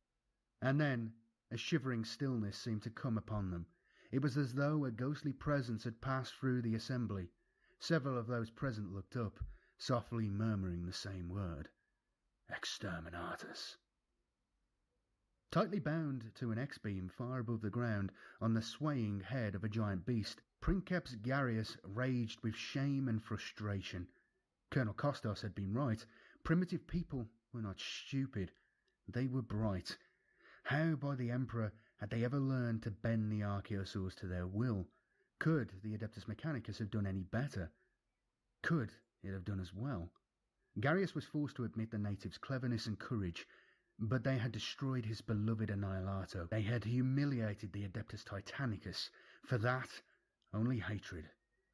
and then a shivering stillness seemed to come upon them. It was as though a ghostly presence had passed through the assembly. Several of those present looked up, softly murmuring the same word. Exterminatus. Tightly bound to an X-beam far above the ground on the swaying head of a giant beast, Princeps Garius raged with shame and frustration. Colonel Kostos had been right. Primitive people were not stupid. They were bright. How by the Emperor had they ever learned to bend the Archosaurs to their will? Could the Adeptus Mechanicus have done any better? Could it have done as well? Garius was forced to admit the natives' cleverness and courage, but they had destroyed his beloved Annihilato. They had humiliated the Adeptus Titanicus. For that, only hatred.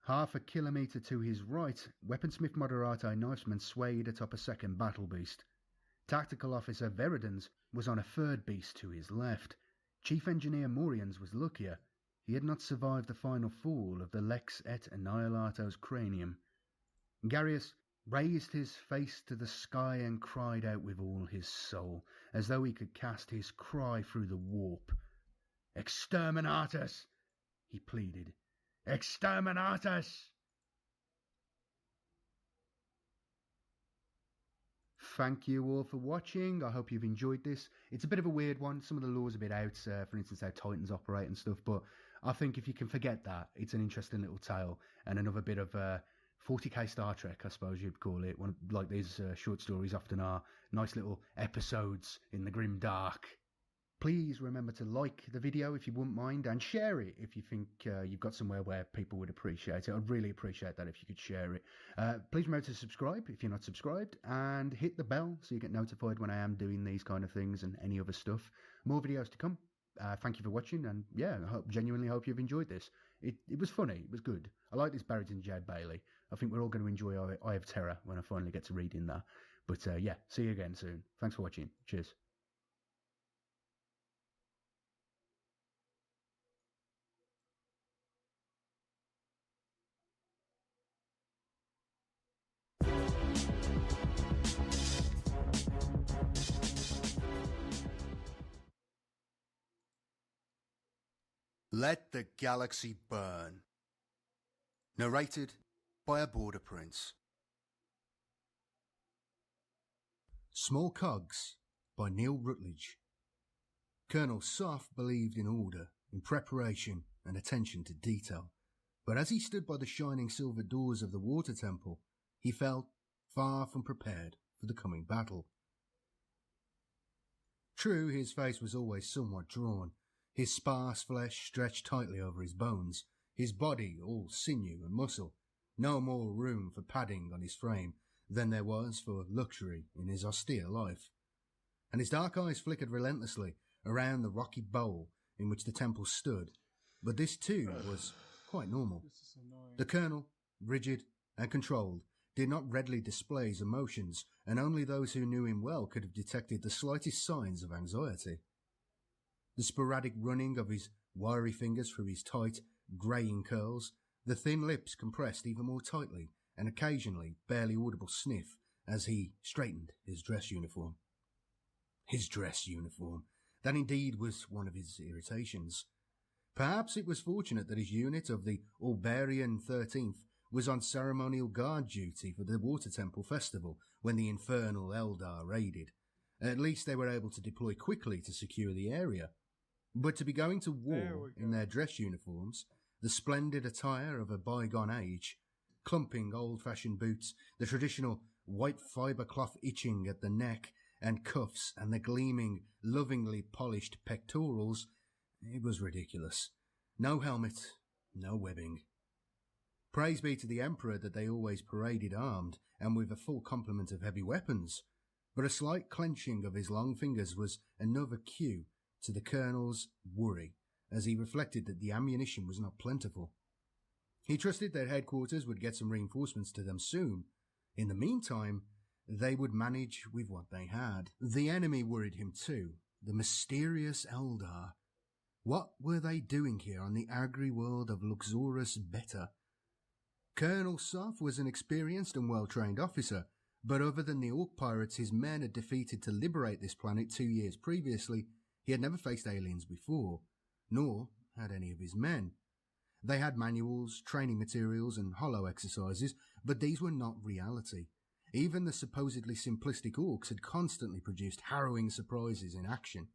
Half a kilometre to his right, Weaponsmith Moderato Knifesman swayed atop a second battle beast. Tactical Officer Veridans was on a third beast to his left. Chief Engineer Morians was luckier. He had not survived the final fall of the Lex et Annihilato's cranium. Garius raised his face to the sky and cried out with all his soul, as though he could cast his cry through the warp. "Exterminatus!" he pleaded. "Exterminatus!" Thank you all for watching. I hope you've enjoyed this. It's a bit of a weird one. Some of the laws are a bit out, for instance, how Titans operate and stuff, but I think if you can forget that, it's an interesting little tale and another bit of 40k Star Trek, I suppose you'd call it. One, like these short stories often are. Nice little episodes in the grim dark. Please remember to like the video if you wouldn't mind, and share it if you think you've got somewhere where people would appreciate it. I'd really appreciate that if you could share it. Please remember to subscribe if you're not subscribed, and hit the bell so you get notified when I am doing these kind of things and any other stuff. More videos to come. Thank you for watching, and yeah, genuinely hope you've enjoyed this. It was funny, it was good. I like this Barrington J. Bailey. I think we're all going to enjoy Eye of Terror when I finally get to reading that. But yeah, see you again soon. Thanks for watching. Cheers. Let the Galaxy Burn. Narrated by a Border Prince. Small Cogs by Neil Rutledge. Colonel Soft believed in order, in preparation and attention to detail, but as he stood by the shining silver doors of the Water Temple, he felt far from prepared for the coming battle. True, his face was always somewhat drawn, his sparse flesh stretched tightly over his bones, his body all sinew and muscle, no more room for padding on his frame than there was for luxury in his austere life. And his dark eyes flickered relentlessly around the rocky bowl in which the temple stood, but this too was quite normal. The colonel, rigid and controlled, did not readily display his emotions, and only those who knew him well could have detected the slightest signs of anxiety. The sporadic running of his wiry fingers through his tight, greying curls, the thin lips compressed even more tightly, and occasionally barely audible sniff as he straightened his dress uniform. His dress uniform. That indeed was one of his irritations. Perhaps it was fortunate that his unit of the Albarian 13th was on ceremonial guard duty for the Water Temple Festival when the infernal Eldar raided. At least they were able to deploy quickly to secure the area. But to be going to war in their dress uniforms, the splendid attire of a bygone age, clumping old-fashioned boots, the traditional white fibre cloth itching at the neck and cuffs, and the gleaming, lovingly polished pectorals, it was ridiculous. No helmet, no webbing. Praise be to the Emperor that they always paraded armed and with a full complement of heavy weapons, but a slight clenching of his long fingers was another cue to the colonel's worry as he reflected that the ammunition was not plentiful. He trusted that headquarters would get some reinforcements to them soon. In the meantime, they would manage with what they had. The enemy worried him too, the mysterious Eldar. What were they doing here on the agri world of Luxorus Beta? Colonel Soft was an experienced and well-trained officer, but other than the Orc pirates his men had defeated to liberate this planet 2 years previously, he had never faced aliens before, nor had any of his men. They had manuals, training materials and hollow exercises, but these were not reality. Even the supposedly simplistic orcs had constantly produced harrowing surprises in action.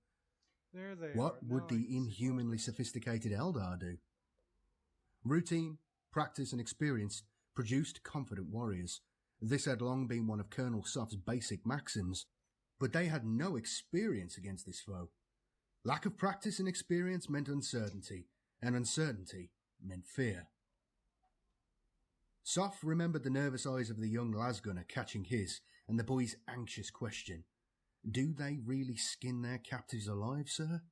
There they What are. would Now I the can see inhumanly what- sophisticated Eldar do? Routine, practice, and experience produced confident warriors. This had long been one of Colonel Soft's basic maxims, but they had no experience against this foe. Lack of practice and experience meant uncertainty, and uncertainty meant fear. Soft remembered the nervous eyes of the young lasgunner catching his, and the boy's anxious question. Do they really skin their captives alive, sir?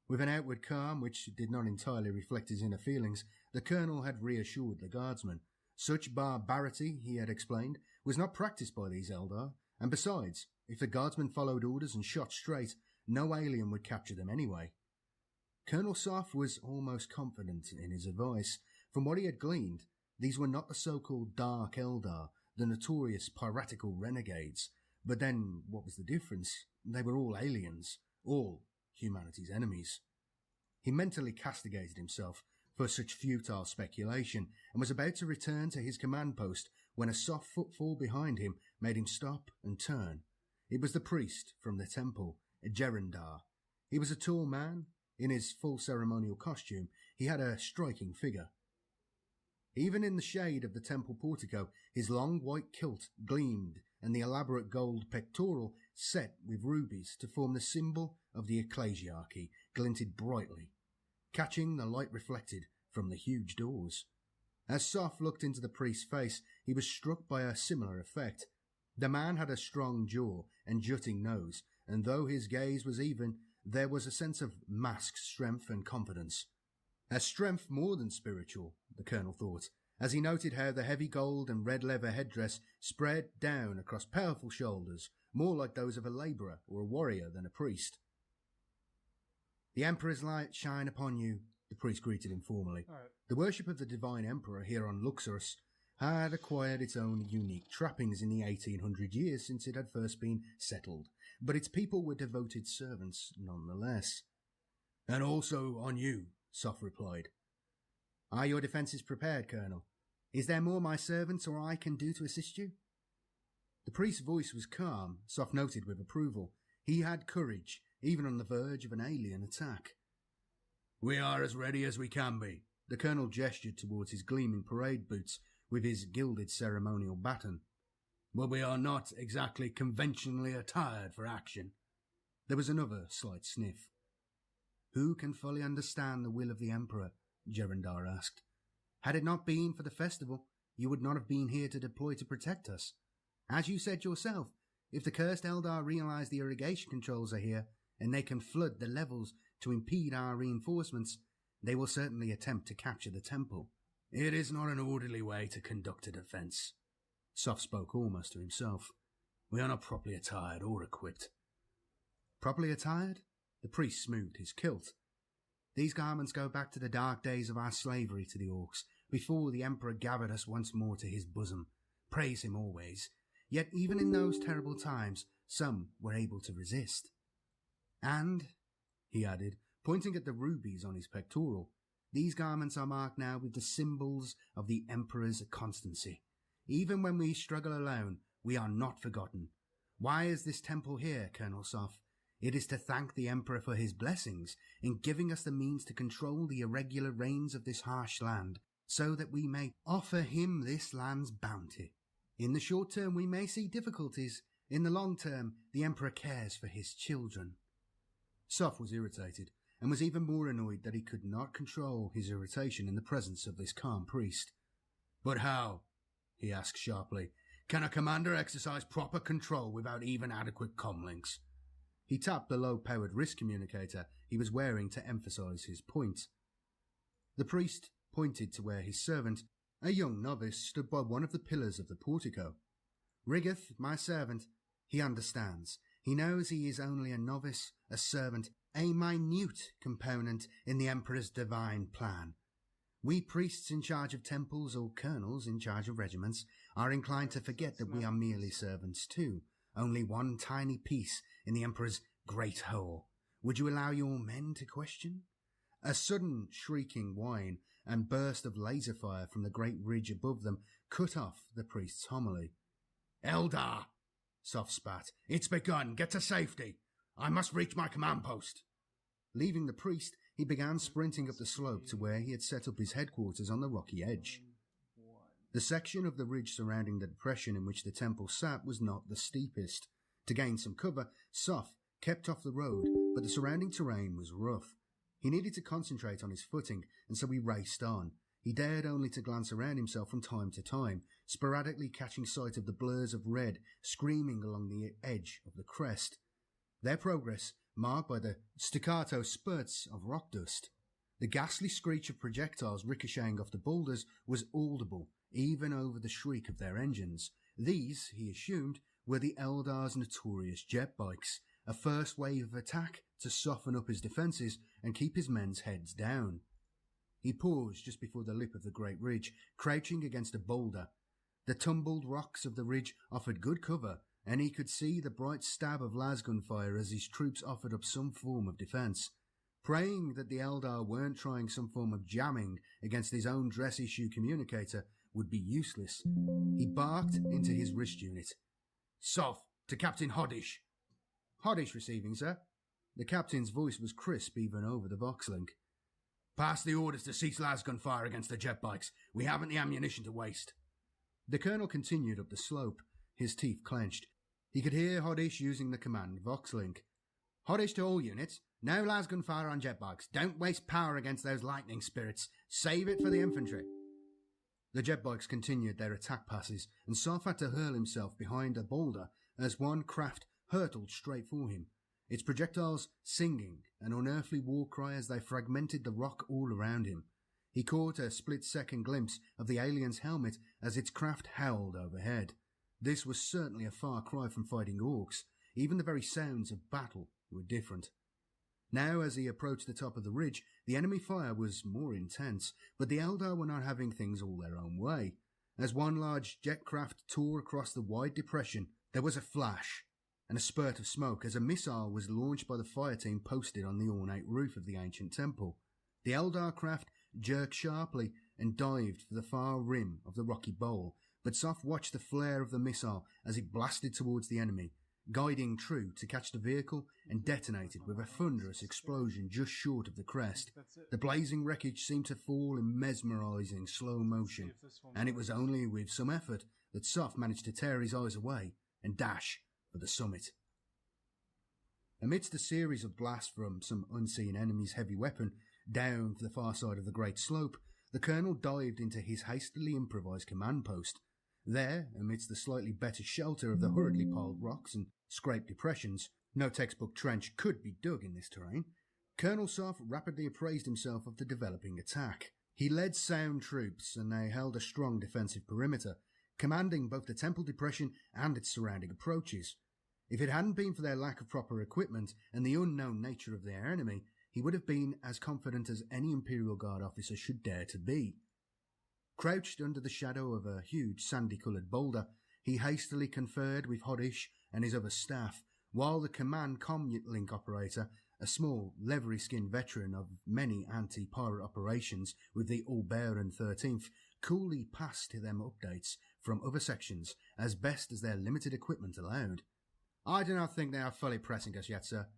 With an outward calm which did not entirely reflect his inner feelings, the colonel had reassured the guardsman. Such barbarity, he had explained, was not practiced by these Eldar, and besides, if the guardsmen followed orders and shot straight, no alien would capture them anyway. Colonel Soft was almost confident in his advice. From what he had gleaned, these were not the so-called Dark Eldar, the notorious piratical renegades. But then, what was the difference? They were all aliens, all humanity's enemies. He mentally castigated himself for such futile speculation, and was about to return to his command post when a soft footfall behind him made him stop and turn. It was the priest from the temple, Gerendar. He was a tall man. In his full ceremonial costume, he had a striking figure. Even in the shade of the temple portico, his long white kilt gleamed, and the elaborate gold pectoral, set with rubies to form the symbol of the ecclesiarchy, glinted brightly, catching the light reflected from the huge doors. As Soft looked into the priest's face, he was struck by a similar effect. The man had a strong jaw and jutting nose, and though his gaze was even, there was a sense of masked strength and confidence. A strength more than spiritual, the colonel thought, as he noted how the heavy gold and red leather headdress spread down across powerful shoulders, more like those of a labourer or a warrior than a priest. The Emperor's light shine upon you, the priest greeted him formally. All right. The worship of the Divine Emperor here on Luxorus had acquired its own unique trappings in the 1800 years since it had first been settled, but its people were devoted servants nonetheless. And also on you, Soft replied. Are your defences prepared, Colonel? Is there more my servants or I can do to assist you? The priest's voice was calm, Soft noted with approval. He had courage, even on the verge of an alien attack. We are as ready as we can be. The colonel gestured towards his gleaming parade boots with his gilded ceremonial baton. But we are not exactly conventionally attired for action. There was another slight sniff. Who can fully understand the will of the Emperor? Gerendar asked. Had it not been for the festival, you would not have been here to deploy to protect us. As you said yourself, if the cursed Eldar realize the irrigation controls are here, and they can flood the levels to impede our reinforcements, they will certainly attempt to capture the temple. It is not an orderly way to conduct a defence. Soft spoke almost to himself. We are not properly attired or equipped. Properly attired? The priest smoothed his kilt. These garments go back to the dark days of our slavery to the Orcs, before the Emperor gathered us once more to his bosom. Praise him always. Yet even in those terrible times, some were able to resist. And, he added, pointing at the rubies on his pectoral, these garments are marked now with the symbols of the Emperor's constancy. Even when we struggle alone, we are not forgotten. Why is this temple here, Colonel Soft? It is to thank the Emperor for his blessings in giving us the means to control the irregular rains of this harsh land, so that we may offer him this land's bounty. In the short term we may see difficulties. In the long term, the Emperor cares for his children. Soft was irritated, and was even more annoyed that he could not control his irritation in the presence of this calm priest. But how? He asked sharply. Can a commander exercise proper control without even adequate comlinks? He tapped the low-powered wrist communicator he was wearing to emphasize his point. The priest pointed to where his servant, a young novice, stood by one of the pillars of the portico. Riggeth, my servant, he understands. He knows he is only a novice, a servant, a minute component in the Emperor's divine plan. We priests in charge of temples or colonels in charge of regiments are inclined to forget that we are merely servants too, only one tiny piece in the Emperor's great whole. Would you allow your men to question? A sudden shrieking whine and burst of laser fire from the great ridge above them cut off the priest's homily. Eldar! Soft spat. It's begun. Get to safety. I must reach my command post. Leaving the priest, he began sprinting up the slope to where he had set up his headquarters on the rocky edge. The section of the ridge surrounding the depression in which the temple sat was not the steepest. To gain some cover, Soph kept off the road, but the surrounding terrain was rough. He needed to concentrate on his footing, and so he raced on. He dared only to glance around himself from time to time, sporadically catching sight of the blurs of red screaming along the edge of the crest. Their progress marked by the staccato spurts of rock dust. The ghastly screech of projectiles ricocheting off the boulders was audible, even over the shriek of their engines. These, he assumed, were the Eldar's notorious jet bikes, a first wave of attack to soften up his defences and keep his men's heads down. He paused just before the lip of the great ridge, crouching against a boulder. The tumbled rocks of the ridge offered good cover, and he could see the bright stab of lasgun fire as his troops offered up some form of defence. Praying that the Eldar weren't trying some form of jamming against his own dress-issue communicator would be useless, he barked into his wrist unit. "Soph, to Captain Hodish." "Hodish receiving, sir." The captain's voice was crisp even over the vox-link. "Pass the orders to cease lasgun fire against the jet bikes. We haven't the ammunition to waste." The colonel continued up the slope, his teeth clenched. He could hear Hodish using the command vox-link. "Hodish to all units. No lasgun fire on jet bikes. Don't waste power against those lightning spirits. Save it for the infantry." The jet bikes continued their attack passes, and Soph had to hurl himself behind a boulder as one craft hurtled straight for him, its projectiles singing an unearthly war cry as they fragmented the rock all around him. He caught a split-second glimpse of the alien's helmet as its craft howled overhead. This was certainly a far cry from fighting orcs. Even the very sounds of battle were different. Now, as he approached the top of the ridge, the enemy fire was more intense, but the Eldar were not having things all their own way. As one large jet craft tore across the wide depression, there was a flash and a spurt of smoke as a missile was launched by the fire team posted on the ornate roof of the ancient temple. The Eldar craft jerked sharply and dived for the far rim of the rocky bowl, but Soph watched the flare of the missile as it blasted towards the enemy, guiding true to catch the vehicle and detonated with a thunderous explosion just short of the crest. The blazing wreckage seemed to fall in mesmerising slow motion, and it was only with some effort that Soph managed to tear his eyes away and dash for the summit. Amidst a series of blasts from some unseen enemy's heavy weapon down the far side of the great slope, the colonel dived into his hastily improvised command post. There, amidst the slightly better shelter of the hurriedly piled rocks and scraped depressions, no textbook trench could be dug in this terrain, Colonel Soph rapidly appraised himself of the developing attack. He led sound troops, and they held a strong defensive perimeter, commanding both the temple depression and its surrounding approaches. If it hadn't been for their lack of proper equipment and the unknown nature of their enemy, he would have been as confident as any Imperial Guard officer should dare to be. Crouched under the shadow of a huge sandy-coloured boulder, he hastily conferred with Hodish and his other staff, while the command comlink operator, a small, leathery-skinned veteran of many anti-pirate operations with the Albaran 13th, coolly passed to them updates from other sections as best as their limited equipment allowed. "I do not think they are fully pressing us yet, sir,"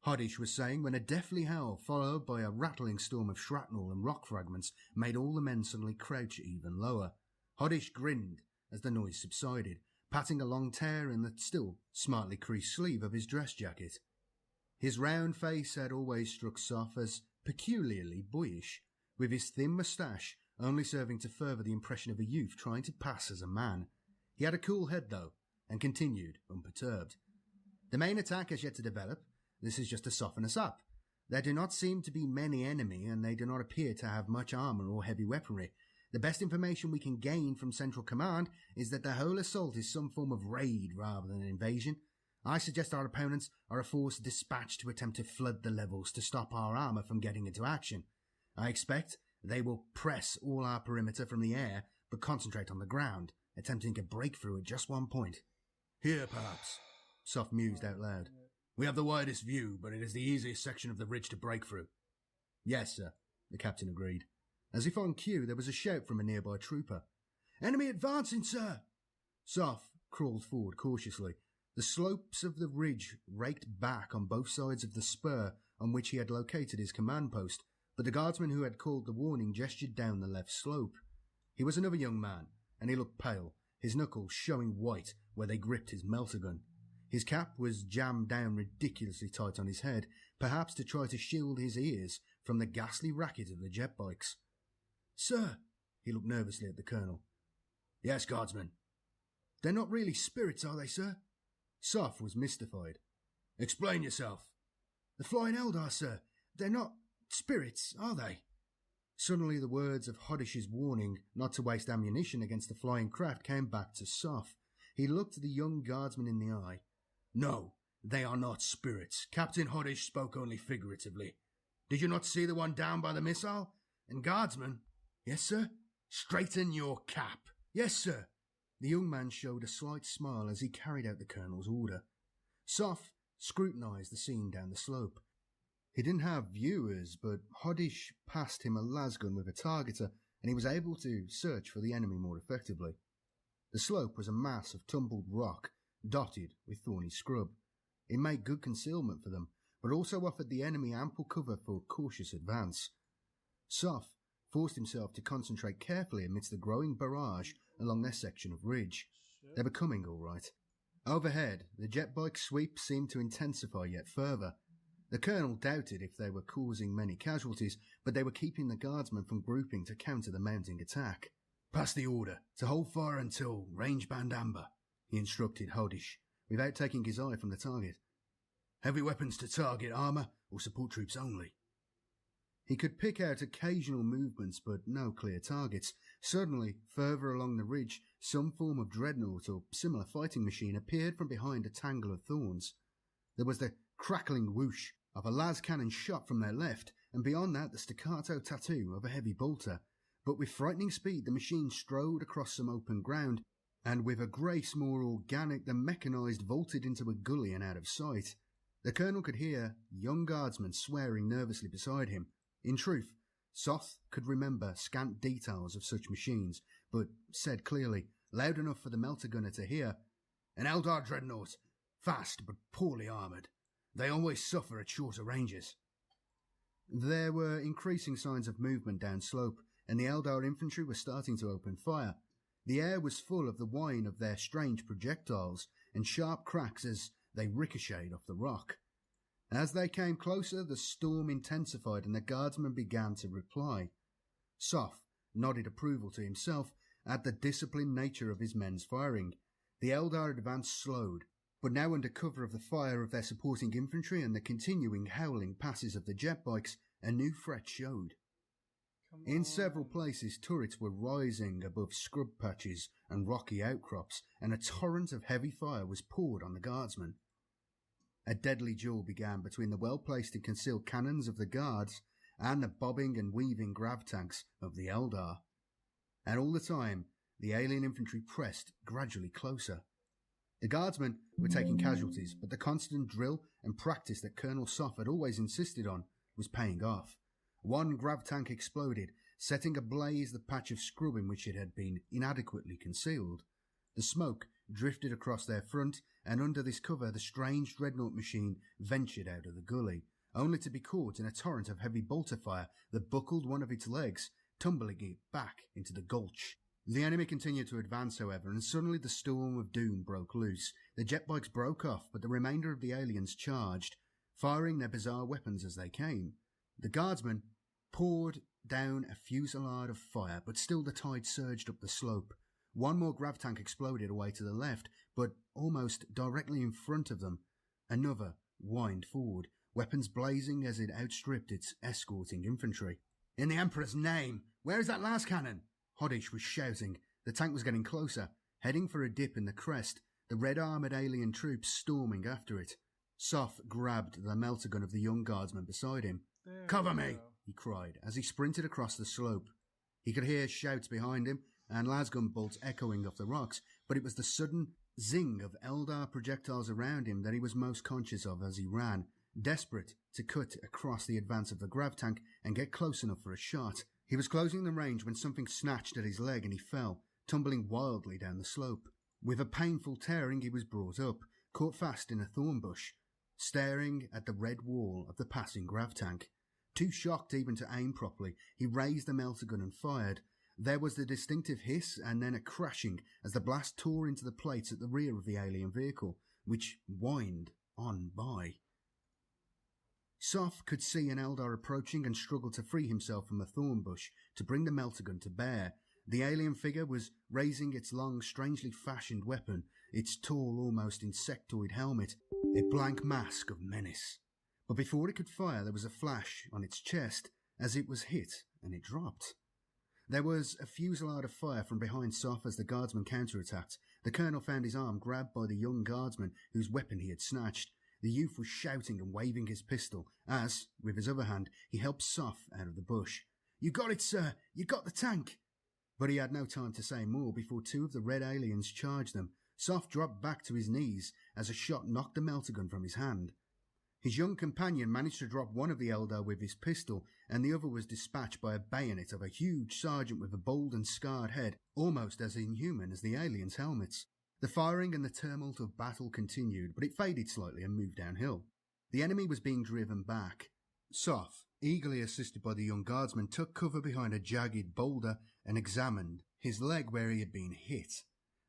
Hodish was saying when a deathly howl, followed by a rattling storm of shrapnel and rock fragments, made all the men suddenly crouch even lower. Hodish grinned as the noise subsided, patting a long tear in the still smartly creased sleeve of his dress jacket. His round face had always struck Soph as peculiarly boyish, with his thin moustache only serving to further the impression of a youth trying to pass as a man. He had a cool head, though, and continued unperturbed. "The main attack has yet to develop. This is just to soften us up. There do not seem to be many enemy, and they do not appear to have much armour or heavy weaponry. The best information we can gain from Central Command is that the whole assault is some form of raid rather than an invasion. I suggest our opponents are a force dispatched to attempt to flood the levels to stop our armour from getting into action. I expect they will press all our perimeter from the air, but concentrate on the ground, attempting a breakthrough at just one point." "Here, perhaps," Soph mused out loud. "We have the widest view, but it is the easiest section of the ridge to break through." "Yes, sir," the captain agreed. As if on cue, there was a shout from a nearby trooper. "Enemy advancing, sir!" Soph crawled forward cautiously. The slopes of the ridge raked back on both sides of the spur on which he had located his command post, but the guardsman who had called the warning gestured down the left slope. He was another young man, and he looked pale, his knuckles showing white where they gripped his melter gun. His cap was jammed down ridiculously tight on his head, perhaps to try to shield his ears from the ghastly racket of the jet bikes. "Sir," he looked nervously at the colonel. "Yes, guardsman." "They're not really spirits, are they, sir?" Soph was mystified. "Explain yourself." "The Flying Eldar, sir. They're not spirits, are they?" Suddenly the words of Hodish's warning not to waste ammunition against the flying craft came back to Soph. He looked the young guardsman in the eye. "No, they are not spirits. Captain Hodish spoke only figuratively. Did you not see the one down by the missile? And guardsman—" "Yes, sir." "Straighten your cap." "Yes, sir." The young man showed a slight smile as he carried out the colonel's order. Soph scrutinised the scene down the slope. He didn't have viewers, but Hodish passed him a lasgun with a targeter, and he was able to search for the enemy more effectively. The slope was a mass of tumbled rock, dotted with thorny scrub. It made good concealment for them, but also offered the enemy ample cover for cautious advance. Soph forced himself to concentrate carefully amidst the growing barrage along their section of ridge. They were coming all right. Overhead, the jet bike sweep seemed to intensify yet further. The colonel doubted if they were causing many casualties, but they were keeping the guardsmen from grouping to counter the mounting attack. "Pass the order to hold fire until range band amber," he instructed Hodish, without taking his eye from the target. "Heavy weapons to target armour or support troops only." He could pick out occasional movements, but no clear targets. Suddenly, further along the ridge, some form of dreadnought or similar fighting machine appeared from behind a tangle of thorns. There was the crackling whoosh of a las cannon shot from their left, and beyond that the staccato tattoo of a heavy bolter. But with frightening speed the machine strode across some open ground, and with a grace more organic than mechanised vaulted into a gully and out of sight. The colonel could hear young guardsmen swearing nervously beside him. In truth, Soth could remember scant details of such machines, but said clearly, loud enough for the melter gunner to hear, "An Eldar dreadnought, fast but poorly armoured. They always suffer at shorter ranges." There were increasing signs of movement downslope, and the Eldar infantry were starting to open fire. The air was full of the whine of their strange projectiles and sharp cracks as they ricocheted off the rock. As they came closer, the storm intensified and the guardsmen began to reply. Soph nodded approval to himself at the disciplined nature of his men's firing. The Eldar advance slowed, but now under cover of the fire of their supporting infantry and the continuing howling passes of the jet bikes, a new threat showed. In several places turrets were rising above scrub patches and rocky outcrops, and a torrent of heavy fire was poured on the guardsmen. A deadly duel began between the well-placed and concealed cannons of the guards and the bobbing and weaving grav tanks of the Eldar. And all the time, the alien infantry pressed gradually closer. The guardsmen were taking casualties, but the constant drill and practice that Colonel Soph had always insisted on was paying off. One grav tank exploded, setting ablaze the patch of scrub in which it had been inadequately concealed. The smoke drifted across their front, and under this cover the strange dreadnought machine ventured out of the gully, only to be caught in a torrent of heavy bolter fire that buckled one of its legs, tumbling it back into the gulch. The enemy continued to advance, however, and suddenly the storm of doom broke loose. The jet bikes broke off, but the remainder of the aliens charged, firing their bizarre weapons as they came. The guardsmen poured down a fusillade of fire, but still the tide surged up the slope. One more grav tank exploded away to the left, but almost directly in front of them, another whined forward, weapons blazing as it outstripped its escorting infantry. "In the Emperor's name, where is that last cannon?" Hodish was shouting. The tank was getting closer, heading for a dip in the crest, the red-armoured alien troops storming after it. Soph grabbed the melter gun of the young guardsman beside him. "Cover me!" he cried as he sprinted across the slope. He could hear shouts behind him and lasgun bolts echoing off the rocks, but it was the sudden zing of Eldar projectiles around him that he was most conscious of as he ran, desperate to cut across the advance of the grav tank and get close enough for a shot. He was closing the range when something snatched at his leg and he fell, tumbling wildly down the slope. With a painful tearing he was brought up, caught fast in a thorn bush. staring at the red wall of the passing grav tank. Too shocked even to aim properly, he raised the melter gun and fired. There was the distinctive hiss and then a crashing as the blast tore into the plates at the rear of the alien vehicle, which whined on by. Soph could see an Eldar approaching and struggled to free himself from a thorn bush to bring the melter gun to bear. The alien figure was raising its long, strangely fashioned weapon, its tall, almost insectoid helmet, a blank mask of menace. But before it could fire, there was a flash on its chest as it was hit, and it dropped. There was a fusillade of fire from behind Soph as the guardsman counterattacked. The colonel found his arm grabbed by the young guardsman whose weapon he had snatched. The youth was shouting and waving his pistol as, with his other hand, he helped Soph out of the bush. "You got it, sir! You got the tank!" But he had no time to say more before two of the red aliens charged them. Soph dropped back to his knees as a shot knocked the melter gun from his hand. His young companion managed to drop one of the Eldar with his pistol, and the other was dispatched by a bayonet of a huge sergeant with a bald and scarred head, almost as inhuman as the aliens' helmets. The firing and the tumult of battle continued, but it faded slightly and moved downhill. The enemy was being driven back. Soph, eagerly assisted by the young guardsman, took cover behind a jagged boulder and examined his leg where he had been hit.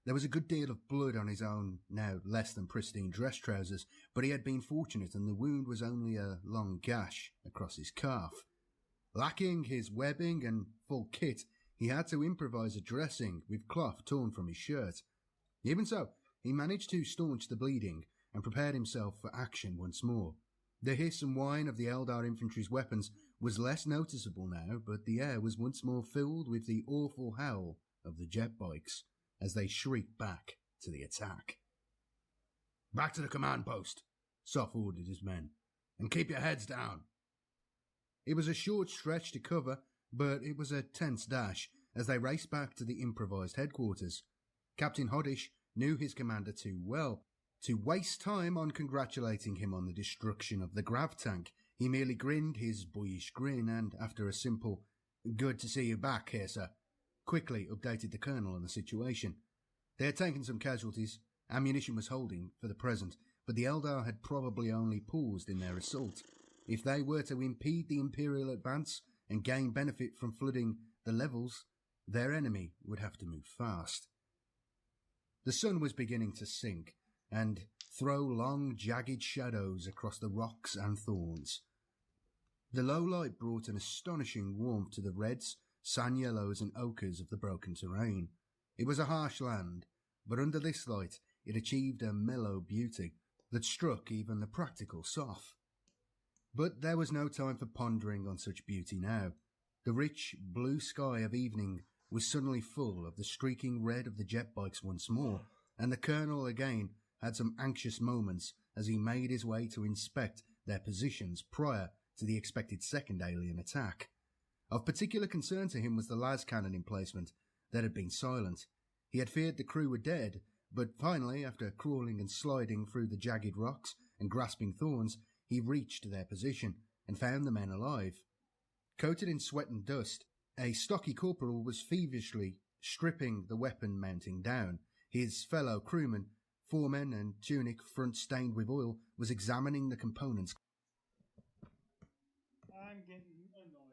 There was a good deal of blood on his own, now less than pristine dress trousers, but he had been fortunate and the wound was only a long gash across his calf. Lacking his webbing and full kit, he had to improvise a dressing with cloth torn from his shirt. Even so, he managed to staunch the bleeding and prepared himself for action once more. The hiss and whine of the Eldar infantry's weapons was less noticeable now, but the air was once more filled with the awful howl of the jet bikes as they shrieked back to the attack. "Back to the command post," Soph ordered his men, "and keep your heads down." It was a short stretch to cover, but it was a tense dash as they raced back to the improvised headquarters. Captain Hoddish knew his commander too well to waste time on congratulating him on the destruction of the grav tank. He merely grinned his boyish grin and, after a simple, "Good to see you back here, sir," quickly updated the colonel on the situation. They had taken some casualties, ammunition was holding for the present, but the Eldar had probably only paused in their assault. If they were to impede the Imperial advance and gain benefit from flooding the levels, their enemy would have to move fast. The sun was beginning to sink and throw long, jagged shadows across the rocks and thorns. The low light brought an astonishing warmth to the reds, sand yellows and ochres of the broken terrain. It was a harsh land, but under this light it achieved a mellow beauty that struck even the practical Soph. But there was no time for pondering on such beauty now. The rich blue sky of evening was suddenly full of the streaking red of the jet bikes once more, and the colonel again had some anxious moments as he made his way to inspect their positions prior to the expected second alien attack. Of particular concern to him was the las cannon emplacement that had been silent. He had feared the crew were dead, but finally, after crawling and sliding through the jagged rocks and grasping thorns, he reached their position and found the men alive. Coated in sweat and dust, a stocky corporal was feverishly stripping the weapon mounting down. His fellow crewman, foreman and tunic front stained with oil, was examining the components. I'm getting annoyed.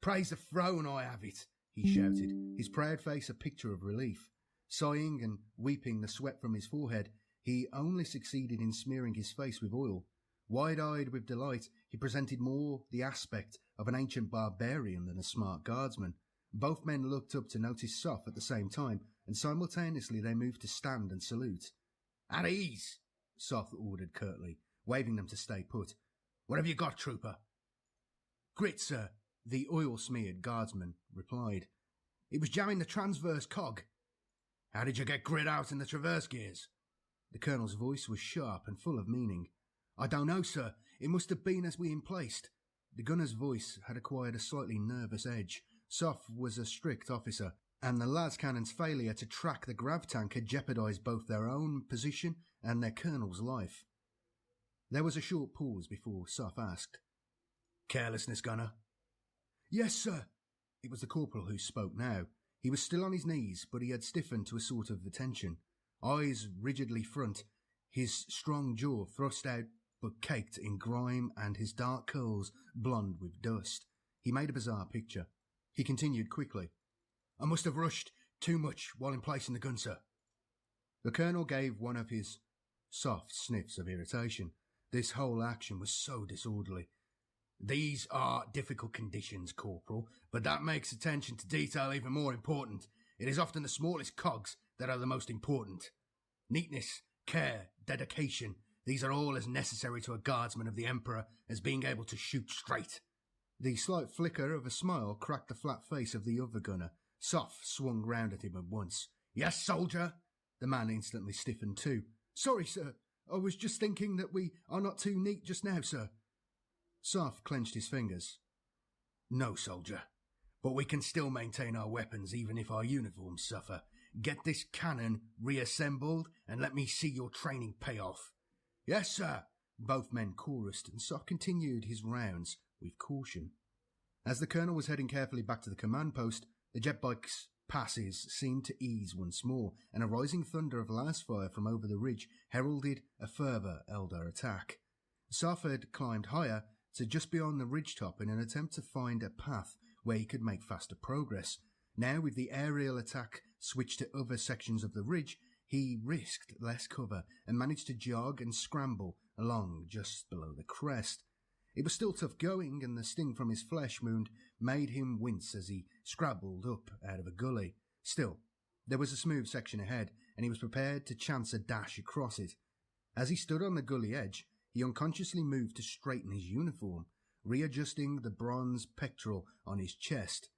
Praise the throne, I have it, he shouted, his proud face a picture of relief. Sighing and weeping the sweat from his forehead, he only succeeded in smearing his face with oil. Wide-eyed with delight, he presented more the aspect of an ancient barbarian than a smart guardsman. Both men looked up to notice Soph at the same time, and simultaneously they moved to stand and salute. At ease, Soph ordered curtly, waving them to stay put. What have you got, trooper? Grit, sir, the oil-smeared guardsman replied. It was jamming the transverse cog. How did you get grit out in the traverse gears? The colonel's voice was sharp and full of meaning. I don't know, sir. It must have been as we emplaced. The gunner's voice had acquired a slightly nervous edge. Soph was a strict officer, and the lascannon's failure to track the grav tank had jeopardised both their own position and their colonel's life. There was a short pause before Soph asked, Carelessness, gunner? Yes, sir. It was the corporal who spoke now. He was still on his knees, but he had stiffened to a sort of attention. Eyes rigidly front, his strong jaw thrust out but caked in grime and his dark curls blonde with dust. He made a bizarre picture. He continued quickly. I must have rushed too much while in placing the gun, sir. The colonel gave one of his soft sniffs of irritation. This whole action was so disorderly. These are difficult conditions, Corporal, but that makes attention to detail even more important. It is often the smallest cogs that are the most important. Neatness, care, dedication, these are all as necessary to a guardsman of the Emperor as being able to shoot straight. The slight flicker of a smile cracked the flat face of the other gunner. Soph swung round at him at once. Yes, soldier? The man instantly stiffened too. Sorry, sir. I was just thinking that we are not too neat just now, sir. Soph clenched his fingers. No, soldier. But we can still maintain our weapons even if our uniforms suffer. Get this cannon reassembled and let me see your training pay off. Yes, sir. Both men chorused, and Soph continued his rounds with caution. As the colonel was heading carefully back to the command post, the jet bike's passes seemed to ease once more, and a rising thunder of lasfire from over the ridge heralded a further Eldar attack. Soph had climbed higher to just beyond the ridgetop in an attempt to find a path where he could make faster progress. Now, with the aerial attack switched to other sections of the ridge, he risked less cover and managed to jog and scramble along just below the crest. It was still tough going, and the sting from his flesh wound made him wince as he scrabbled up out of a gully. Still, there was a smooth section ahead, and he was prepared to chance a dash across it. As he stood on the gully edge, he unconsciously moved to straighten his uniform, readjusting the bronze pectoral on his chest.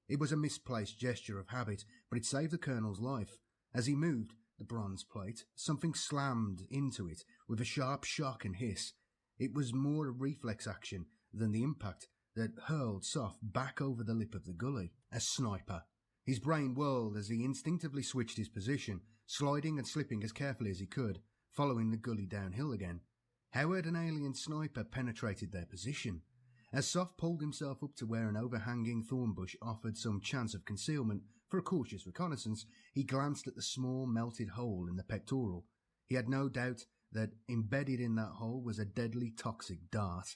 It was a misplaced gesture of habit, but it saved the colonel's life. As he moved the bronze plate, something slammed into it with a sharp shock and hiss. It was more a reflex action than the impact that hurled Soph back over the lip of the gully. A sniper. His brain whirled as he instinctively switched his position, sliding and slipping as carefully as he could, following the gully downhill again. How had an alien sniper penetrated their position? As Soph pulled himself up to where an overhanging thorn bush offered some chance of concealment for a cautious reconnaissance, he glanced at the small melted hole in the pectoral. He had no doubt that embedded in that hole was a deadly toxic dart.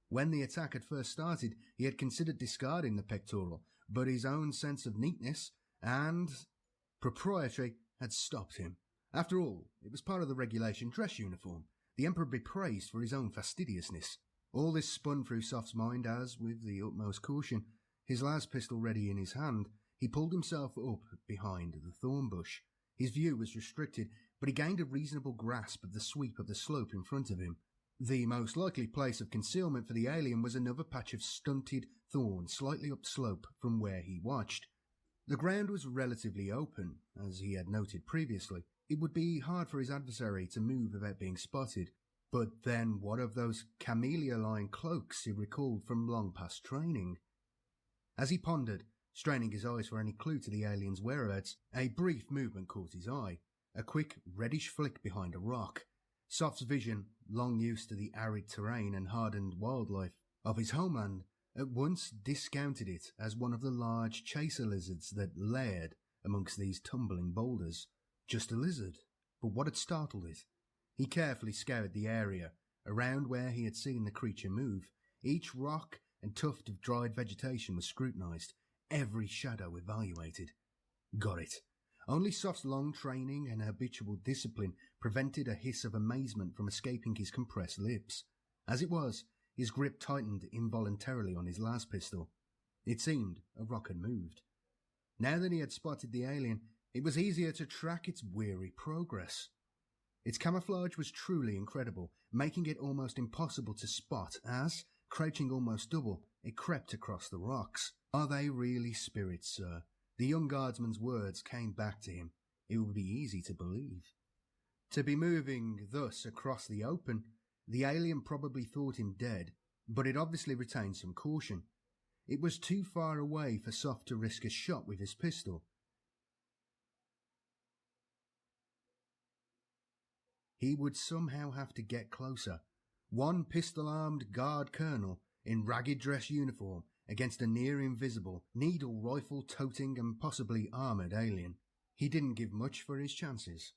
When the attack had first started, he had considered discarding the pectoral, but his own sense of neatness and propriety had stopped him. After all, it was part of the regulation dress uniform. The Emperor be praised for his own fastidiousness. All this spun through Soph's mind as, with the utmost caution, his las pistol ready in his hand, he pulled himself up behind the thorn bush. His view was restricted, but he gained a reasonable grasp of the sweep of the slope in front of him. The most likely place of concealment for the alien was another patch of stunted thorn slightly upslope from where he watched. The ground was relatively open, as he had noted previously. It would be hard for his adversary to move without being spotted. But then what of those camellia-lined cloaks he recalled from long past training? As he pondered, straining his eyes for any clue to the alien's whereabouts, a brief movement caught his eye. A quick, reddish flick behind a rock. Soph's vision, long used to the arid terrain and hardened wildlife of his homeland, at once discounted it as one of the large chaser lizards that laired amongst these tumbling boulders. Just a lizard, but what had startled it? He carefully scoured the area, around where he had seen the creature move. Each rock and tuft of dried vegetation was scrutinised, every shadow evaluated. Got it. Only Soft's long training and habitual discipline prevented a hiss of amazement from escaping his compressed lips. As it was, his grip tightened involuntarily on his last pistol. It seemed a rock had moved. Now that he had spotted the alien, it was easier to track its weary progress. Its camouflage was truly incredible, making it almost impossible to spot as, crouching almost double, it crept across the rocks. Are they really spirits, sir? The young guardsman's words came back to him. It would be easy to believe. To be moving thus across the open, the alien probably thought him dead, but it obviously retained some caution. It was too far away for Soft to risk a shot with his pistol. He would somehow have to get closer. One pistol-armed guard colonel in ragged dress uniform against a near-invisible, needle-rifle-toting and possibly armoured alien. He didn't give much for his chances.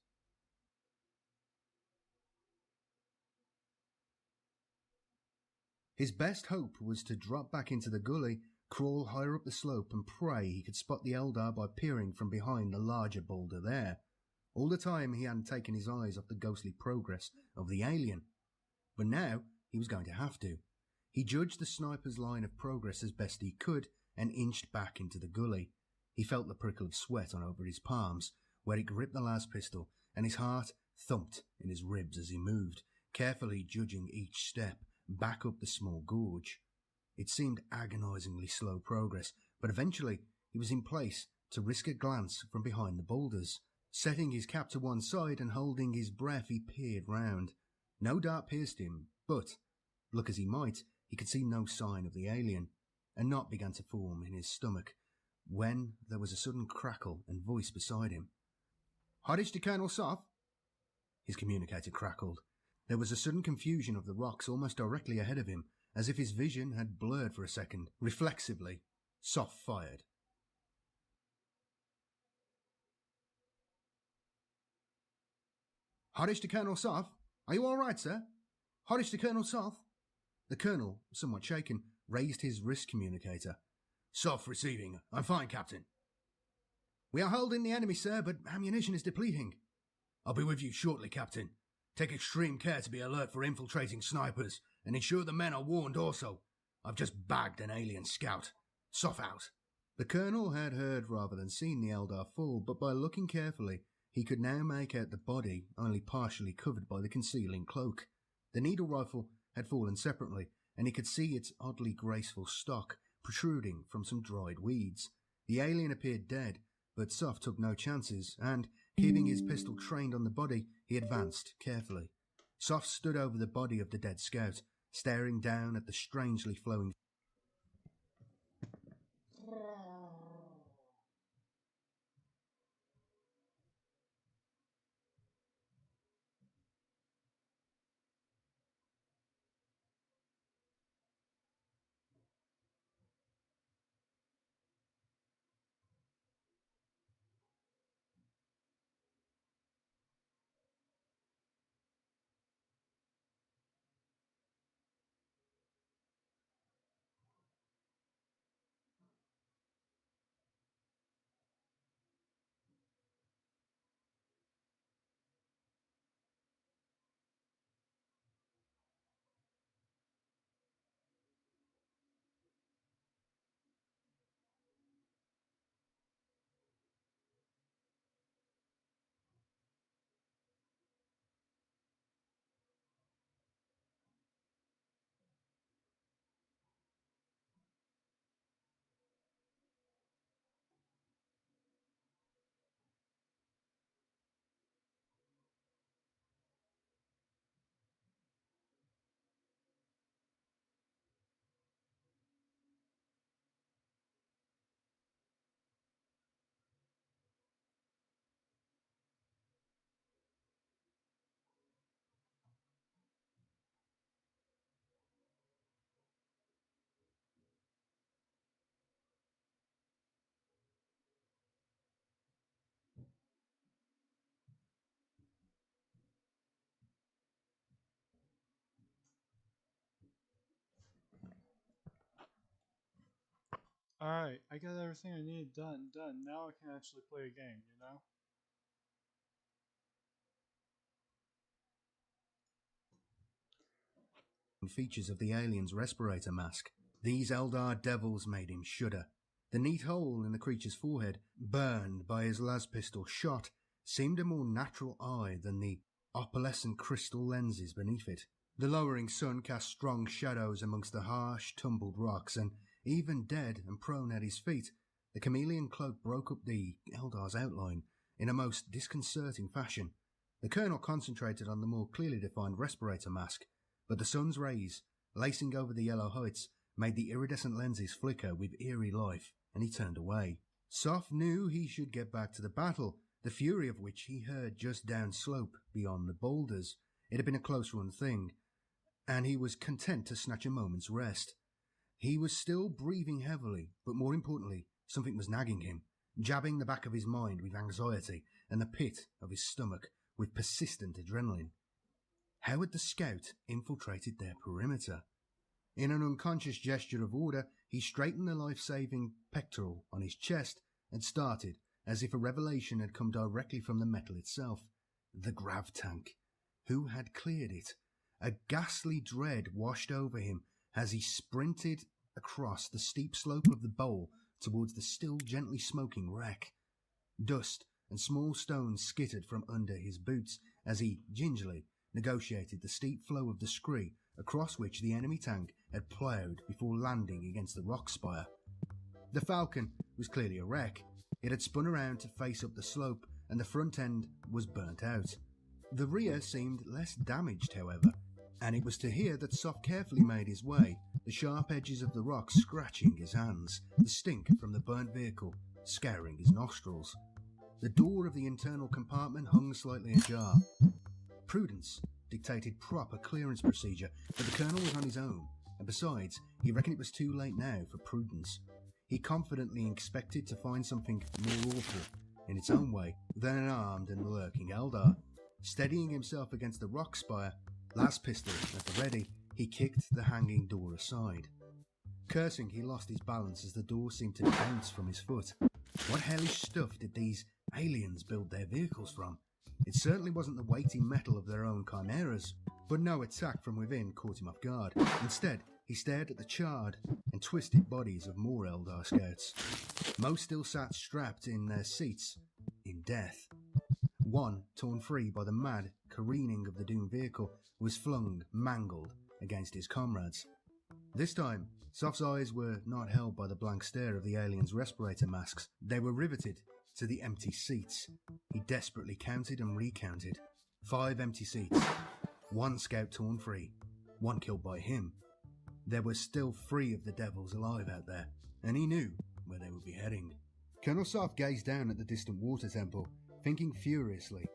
His best hope was to drop back into the gully, crawl higher up the slope and pray he could spot the Eldar by peering from behind the larger boulder there. All the time he hadn't taken his eyes off the ghostly progress of the alien. But now he was going to have to. He judged the sniper's line of progress as best he could and inched back into the gully. He felt the prickle of sweat on over his palms, where he gripped the last pistol, and his heart thumped in his ribs as he moved, carefully judging each step back up the small gorge. It seemed agonizingly slow progress, but eventually he was in place to risk a glance from behind the boulders. Setting his cap to one side and holding his breath, he peered round. No dart pierced him, but, look as he might, he could see no sign of the alien. A knot began to form in his stomach, when there was a sudden crackle and voice beside him. "Hottage to Colonel Soft?" His communicator crackled. There was a sudden confusion of the rocks almost directly ahead of him, as if his vision had blurred for a second. Reflexively, Soft fired. "Hottage to Colonel Soft? Are you all right, sir? Hottage to Colonel Soft?" The colonel, somewhat shaken, raised his wrist communicator. "Soft receiving. I'm fine, Captain." "We are holding the enemy, sir, but ammunition is depleting." "I'll be with you shortly, Captain. Take extreme care to be alert for infiltrating snipers, and ensure the men are warned also. I've just bagged an alien scout. Soft out." The colonel had heard rather than seen the Eldar fall, but by looking carefully, he could now make out the body only partially covered by the concealing cloak. The needle rifle had fallen separately, and he could see its oddly graceful stock protruding from some dried weeds. The alien appeared dead, but Soft took no chances, and, keeping his pistol trained on the body, he advanced carefully. Soft stood over the body of the dead scout, staring down at the strangely flowing Alright, I got everything I needed done. Now I can actually play a game, you know? Features of the alien's respirator mask. These Eldar devils made him shudder. The neat hole in the creature's forehead, burned by his las pistol shot, seemed a more natural eye than the opalescent crystal lenses beneath it. The lowering sun cast strong shadows amongst the harsh, tumbled rocks, and even dead and prone at his feet, the chameleon cloak broke up the Eldar's outline in a most disconcerting fashion. The colonel concentrated on the more clearly defined respirator mask, but the sun's rays, lacing over the yellow heights, made the iridescent lenses flicker with eerie life, and he turned away. Soph knew he should get back to the battle, the fury of which he heard just downslope beyond the boulders. It had been a close-run thing, and he was content to snatch a moment's rest. He was still breathing heavily, but more importantly, something was nagging him, jabbing the back of his mind with anxiety and the pit of his stomach with persistent adrenaline. How had the scout infiltrated their perimeter? In an unconscious gesture of order, he straightened the life-saving pectoral on his chest and started, as if a revelation had come directly from the metal itself. The grav tank. Who had cleared it? A ghastly dread washed over him as he sprinted across the steep slope of the bowl towards the still gently smoking wreck. Dust and small stones skittered from under his boots as he gingerly negotiated the steep flow of the scree across which the enemy tank had ploughed before landing against the rock spire. The Falcon was clearly a wreck. It had spun around to face up the slope, and the front end was burnt out. The rear seemed less damaged, however, and it was to here that Soph carefully made his way, the sharp edges of the rock scratching his hands, the stink from the burnt vehicle scouring his nostrils. The door of the internal compartment hung slightly ajar. Prudence dictated proper clearance procedure, but the colonel was on his own, and besides, he reckoned it was too late now for prudence. He confidently expected to find something more awful, in its own way, than an armed and lurking Eldar. Steadying himself against the rock spire, las pistol at the ready, he kicked the hanging door aside. Cursing, he lost his balance as the door seemed to bounce from his foot. What hellish stuff did these aliens build their vehicles from? It certainly wasn't the weighty metal of their own chimeras, but no attack from within caught him off guard. Instead, he stared at the charred and twisted bodies of more Eldar scouts. Most still sat strapped in their seats, in death. One, torn free by the mad careening of the doomed vehicle, was flung, mangled, against his comrades. This time, Soph's eyes were not held by the blank stare of the aliens' respirator masks. They were riveted to the empty seats. He desperately counted and recounted. 5 empty seats. 1 scout torn free. 1 killed by him. There were still 3 of the devils alive out there, and he knew where they would be heading. Colonel Soph gazed down at the distant water temple, thinking furiously.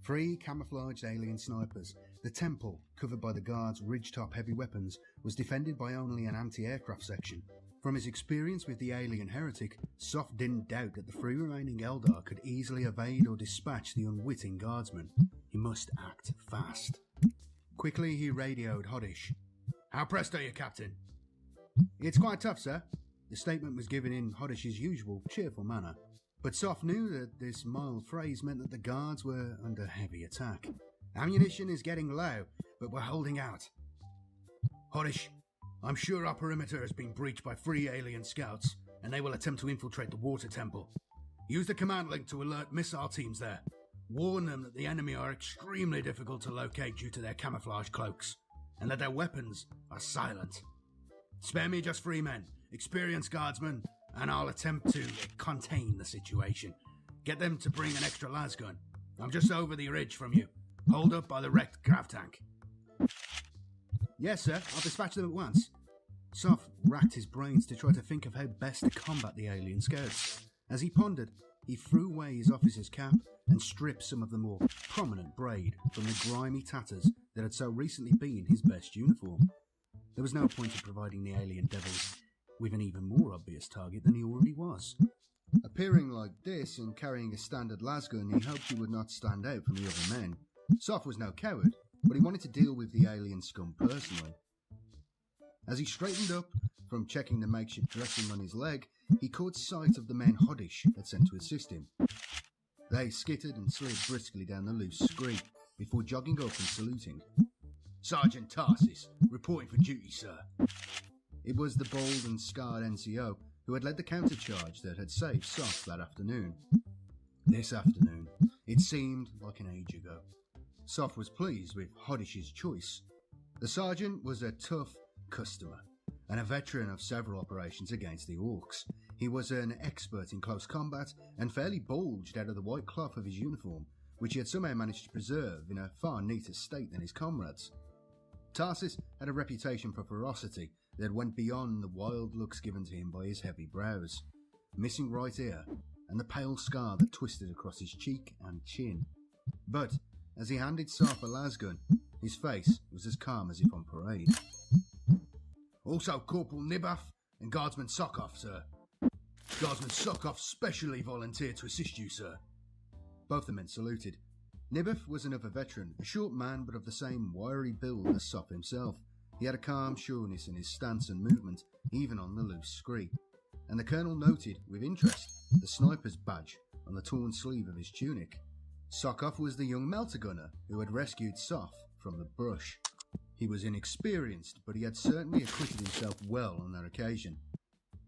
3 camouflaged alien snipers. The temple, covered by the guards' ridgetop heavy weapons, was defended by only an anti-aircraft section. From his experience with the alien heretic, Soph didn't doubt that the 3 remaining Eldar could easily evade or dispatch the unwitting guardsmen. He must act fast. Quickly he radioed Hodish. "How pressed are you, Captain?" "It's quite tough, sir." The statement was given in Hodish's usual cheerful manner, but Soph knew that this mild phrase meant that the guards were under heavy attack. "Ammunition is getting low, but we're holding out." "Hodish, I'm sure our perimeter has been breached by 3 alien scouts, and they will attempt to infiltrate the water temple. Use the command link to alert missile teams there. Warn them that the enemy are extremely difficult to locate due to their camouflage cloaks, and that their weapons are silent. Spare me just 3 men, experienced guardsmen, and I'll attempt to contain the situation. Get them to bring an extra las gun. I'm just over the ridge from you. Hold up by the wrecked grav tank." "Yes, sir. I'll dispatch them at once." Soph racked his brains to try to think of how best to combat the alien scouts. As he pondered, he threw away his officer's cap and stripped some of the more prominent braid from the grimy tatters that had so recently been his best uniform. There was no point in providing the alien devils with an even more obvious target than he already was. Appearing like this and carrying a standard lasgun, he hoped he would not stand out from the other men. Soph was no coward, but he wanted to deal with the alien scum personally. As he straightened up from checking the makeshift dressing on his leg, he caught sight of the men Hodish had sent to assist him. They skittered and slid briskly down the loose scree before jogging up and saluting. "Sergeant Tarsis, reporting for duty, sir." It was the bald and scarred NCO who had led the countercharge that had saved Soft that afternoon. This afternoon, it seemed like an age ago. Soft was pleased with Hodish's choice. The sergeant was a tough customer and a veteran of several operations against the Orcs. He was an expert in close combat and fairly bulged out of the white cloth of his uniform, which he had somehow managed to preserve in a far neater state than his comrades. Tarsis had a reputation for ferocity that went beyond the wild looks given to him by his heavy brows, missing right ear, and the pale scar that twisted across his cheek and chin. But as he handed Sarp a lasgun, his face was as calm as if on parade. "Also Corporal Nibath and Guardsman Sokov, sir. Guardsman Sokov specially volunteered to assist you, sir." Both the men saluted. Nibath was another veteran, a short man but of the same wiry build as Sop himself. He had a calm sureness in his stance and movement, even on the loose scree, and the colonel noted with interest the sniper's badge on the torn sleeve of his tunic. Sokov was the young melter gunner who had rescued Sof from the brush. He was inexperienced, but he had certainly acquitted himself well on that occasion.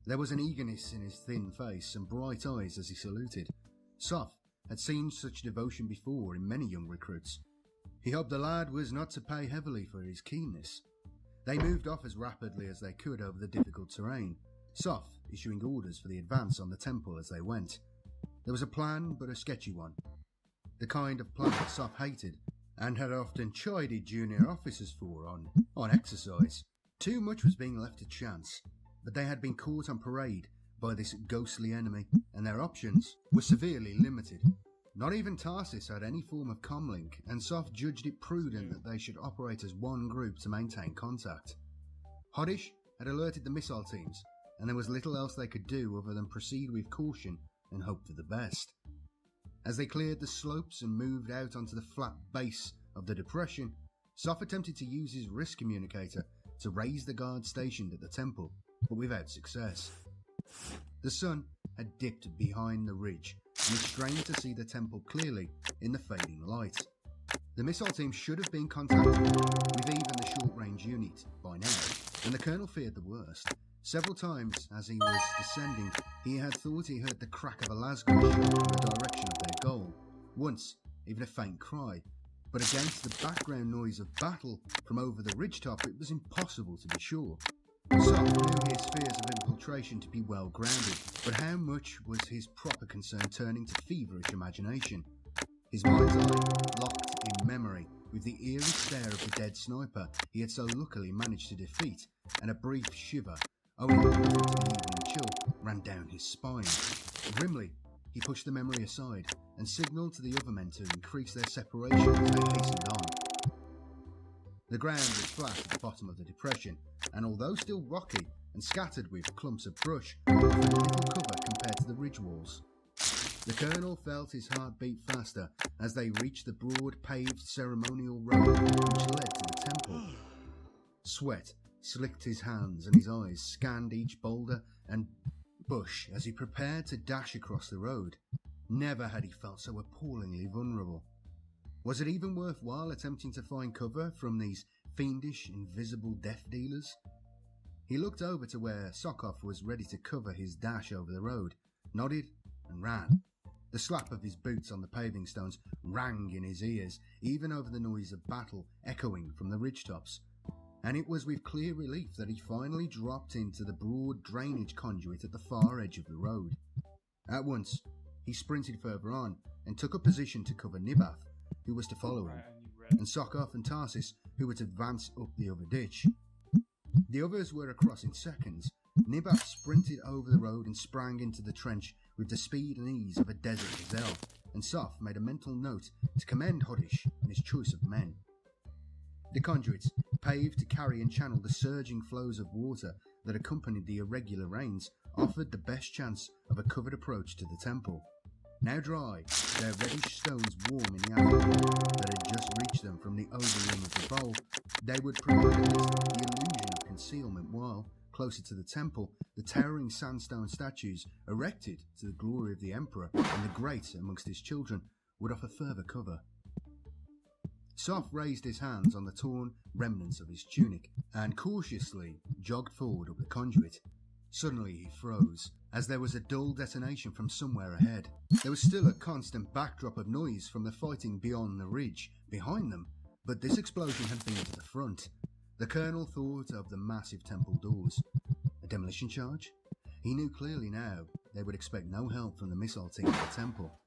There was an eagerness in his thin face and bright eyes as he saluted. Sof had seen such devotion before in many young recruits. He hoped the lad was not to pay heavily for his keenness. They moved off as rapidly as they could over the difficult terrain, Sof issuing orders for the advance on the temple as they went. There was a plan, but a sketchy one. The kind of plan that Sof hated, and had often chided junior officers for on exercise. Too much was being left to chance, but they had been caught on parade by this ghostly enemy, and their options were severely limited. Not even Tarsis had any form of comlink, and Sof judged it prudent that they should operate as one group to maintain contact. Hodish had alerted the missile teams, and there was little else they could do other than proceed with caution and hope for the best. As they cleared the slopes and moved out onto the flat base of the depression, Sof attempted to use his wrist communicator to raise the guard stationed at the temple, but without success. The sun had dipped behind the ridge, and he strained to see the temple clearly in the fading light. The missile team should have been contacted with even the short-range unit by now, and the colonel feared the worst. Several times as he was descending, he had thought he heard the crack of a lasgun shot in the direction of their goal. Once, even a faint cry. But against the background noise of battle from over the ridgetop, it was impossible to be sure. Sof knew his fears of infiltration to be well grounded, but how much was his proper concern turning to feverish imagination? His mind's eye locked in memory with the eerie stare of the dead sniper he had so luckily managed to defeat, and a brief shiver, owing to the evening chill, ran down his spine. Grimly, he pushed the memory aside and signalled to the other men to increase their separation as they hastened on. The ground was flat at the bottom of the depression, and although still rocky and scattered with clumps of brush, offered little cover compared to the ridge walls. The colonel felt his heart beat faster as they reached the broad paved ceremonial road which led to the temple. Sweat slicked his hands and his eyes scanned each boulder and bush as he prepared to dash across the road. Never had he felt so appallingly vulnerable. Was it even worthwhile attempting to find cover from these fiendish, invisible death dealers? He looked over to where Sokov was ready to cover his dash over the road, nodded and ran. The slap of his boots on the paving stones rang in his ears, even over the noise of battle echoing from the ridgetops. And it was with clear relief that he finally dropped into the broad drainage conduit at the far edge of the road. At once, he sprinted further on and took a position to cover Nibath, who was to follow him, and Sokov and Tarsis, who were to advance up the other ditch. The others were across in seconds. Nibath sprinted over the road and sprang into the trench with the speed and ease of a desert gazelle, and Sof made a mental note to commend Hodish and his choice of men. The conduits, paved to carry and channel the surging flows of water that accompanied the irregular rains, offered the best chance of a covered approach to the temple. Now dry, their reddish stones warm in the afternoon that had just reached them from the oval rim of the bowl, they would provide at least the illusion of concealment while, closer to the temple, the towering sandstone statues, erected to the glory of the Emperor and the great amongst his children, would offer further cover. Soph raised his hands on the torn remnants of his tunic and cautiously jogged forward up the conduit. Suddenly he froze, as there was a dull detonation from somewhere ahead. There was still a constant backdrop of noise from the fighting beyond the ridge behind them, but this explosion had been to the front. The colonel thought of the massive temple doors. A demolition charge? He knew clearly now they would expect no help from the missile team at the temple.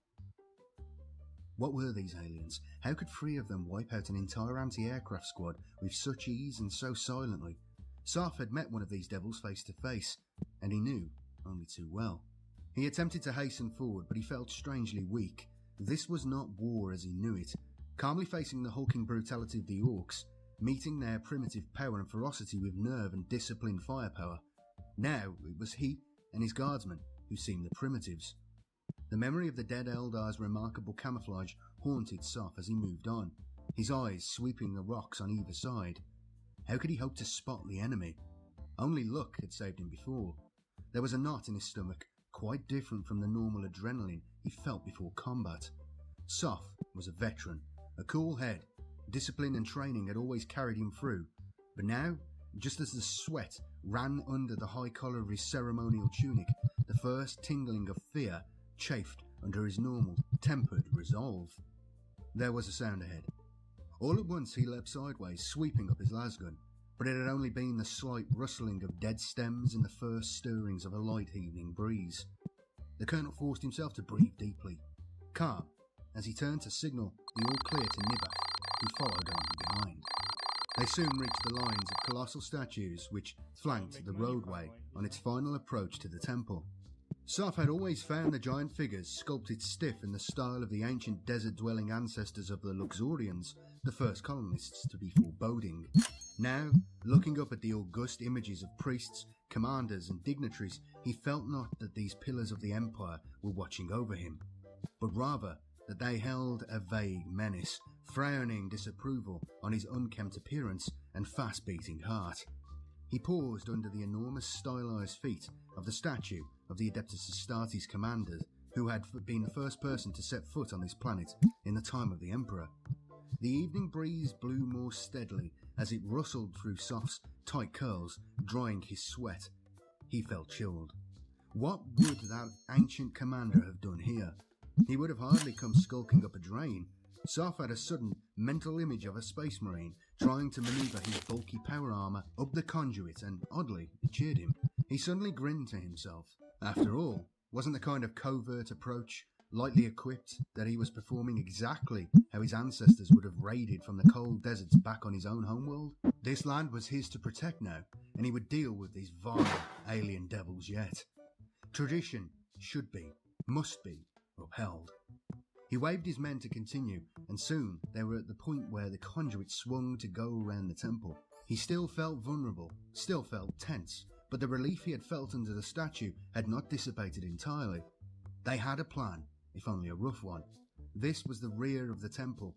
What were these aliens? How could 3 of them wipe out an entire anti-aircraft squad with such ease and so silently? Soph had met one of these devils face to face, and he knew only too well. He attempted to hasten forward, but he felt strangely weak. This was not war as he knew it. Calmly facing the hulking brutality of the orcs, meeting their primitive power and ferocity with nerve and disciplined firepower. Now it was he and his guardsmen who seemed the primitives. The memory of the dead Eldar's remarkable camouflage haunted Soph as he moved on, his eyes sweeping the rocks on either side. How could he hope to spot the enemy? Only luck had saved him before. There was a knot in his stomach, quite different from the normal adrenaline he felt before combat. Soph was a veteran, a cool head. Discipline and training had always carried him through, but now, just as the sweat ran under the high collar of his ceremonial tunic, the first tingling of fear chafed under his normal, tempered resolve. There was a sound ahead. All at once he leapt sideways, sweeping up his lasgun, but it had only been the slight rustling of dead stems and the first stirrings of a light evening breeze. The colonel forced himself to breathe deeply, calm, as he turned to signal the all clear to Nibath, who followed on behind. They soon reached the lines of colossal statues which flanked the roadway on its final approach to the temple. Soph had always found the giant figures sculpted stiff in the style of the ancient desert-dwelling ancestors of the Luxorians, the first colonists, to be foreboding. Now, looking up at the august images of priests, commanders and dignitaries, he felt not that these pillars of the empire were watching over him, but rather that they held a vague menace, frowning disapproval on his unkempt appearance and fast-beating heart. He paused under the enormous stylized feet of the statue of the Adeptus Astartes commander, who had been the first person to set foot on this planet in the time of the Emperor. The evening breeze blew more steadily as it rustled through Soph's tight curls, drying his sweat. He felt chilled. What would that ancient commander have done here? He would have hardly come skulking up a drain. Soph had a sudden mental image of a space marine trying to maneuver his bulky power armor up the conduit, and oddly, it cheered him. He suddenly grinned to himself. After all, wasn't the kind of covert approach, lightly equipped, that he was performing exactly how his ancestors would have raided from the cold deserts back on his own homeworld? This land was his to protect now, and he would deal with these vile alien devils yet. Tradition should be, must be, upheld. He waved his men to continue, and soon they were at the point where the conduit swung to go around the temple. He still felt vulnerable, still felt tense, but the relief he had felt under the statue had not dissipated entirely. They had a plan, if only a rough one. This was the rear of the temple.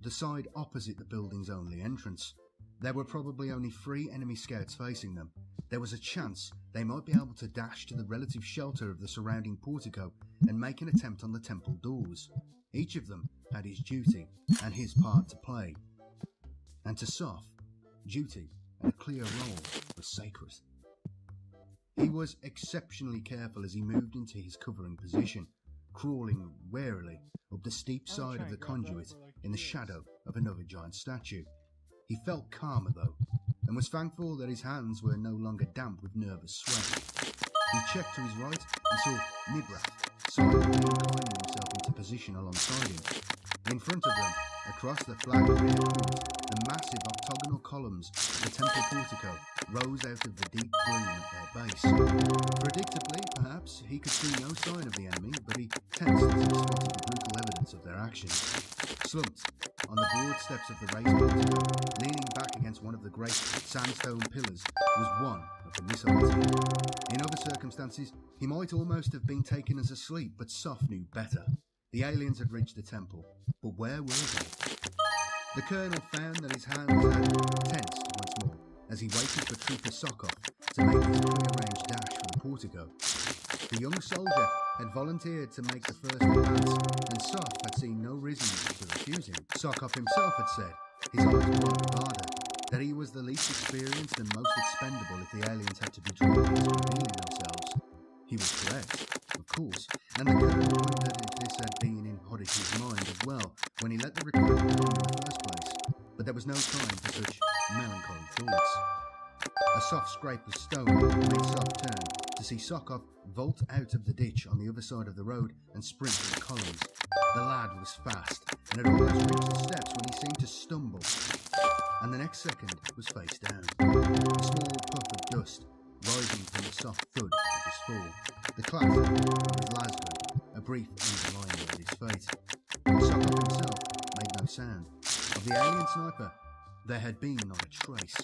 The side opposite the building's only entrance. There were probably only 3 enemy scouts facing them. There was a chance they might be able to dash to the relative shelter of the surrounding portico and make an attempt on the temple doors. Each of them had his duty and his part to play. And to Soph, duty and a clear role was sacred. He was exceptionally careful as he moved into his covering position, crawling warily up the steep side of the conduit in the shadow of another giant statue. He felt calmer though, and was thankful that his hands were no longer damp with nervous sweat. He checked to his right and saw Nibrath silently inclining himself into position alongside him. In front of them, across the flagged rear court, the massive octagonal columns of the temple portico rose out of the deep gloom at their base. Predictably, perhaps, he could see no sign of the enemy, but he tensed as he spotted the brutal evidence of their actions. Slumped on the broad steps of the raised portico, leaning back against one of the great sandstone pillars, was one of the missile team. In other circumstances, he might almost have been taken as asleep, but Soph knew better. The aliens had reached the temple, but where were they? The colonel found that his hands had tensed once more as he waited for Trooper Sokov to make his prearranged dash for the portico. The young soldier had volunteered to make the first advance, and Sof had seen no reason to refuse him. Sokov himself had said, his eyes bright with ardour, that he was the least experienced and most expendable if the aliens had to be drawn into revealing themselves. He was correct, of course, and the colonel wondered if this had been in Hoddit's mind as well when he let the recruit come in the first place. But there was no time for such melancholy thoughts. A soft scrape of stone made Sof turn to see Sokov vault out of the ditch on the other side of the road and sprint to the columns. The lad was fast and had almost reached the steps when he seemed to stumble, and the next second was face down. A small puff of dust rising from the soft thud of his fall, the clatter of his lasgun, a brief underlining of his fate. Sokov himself made no sound. Of the alien sniper, there had been not a trace.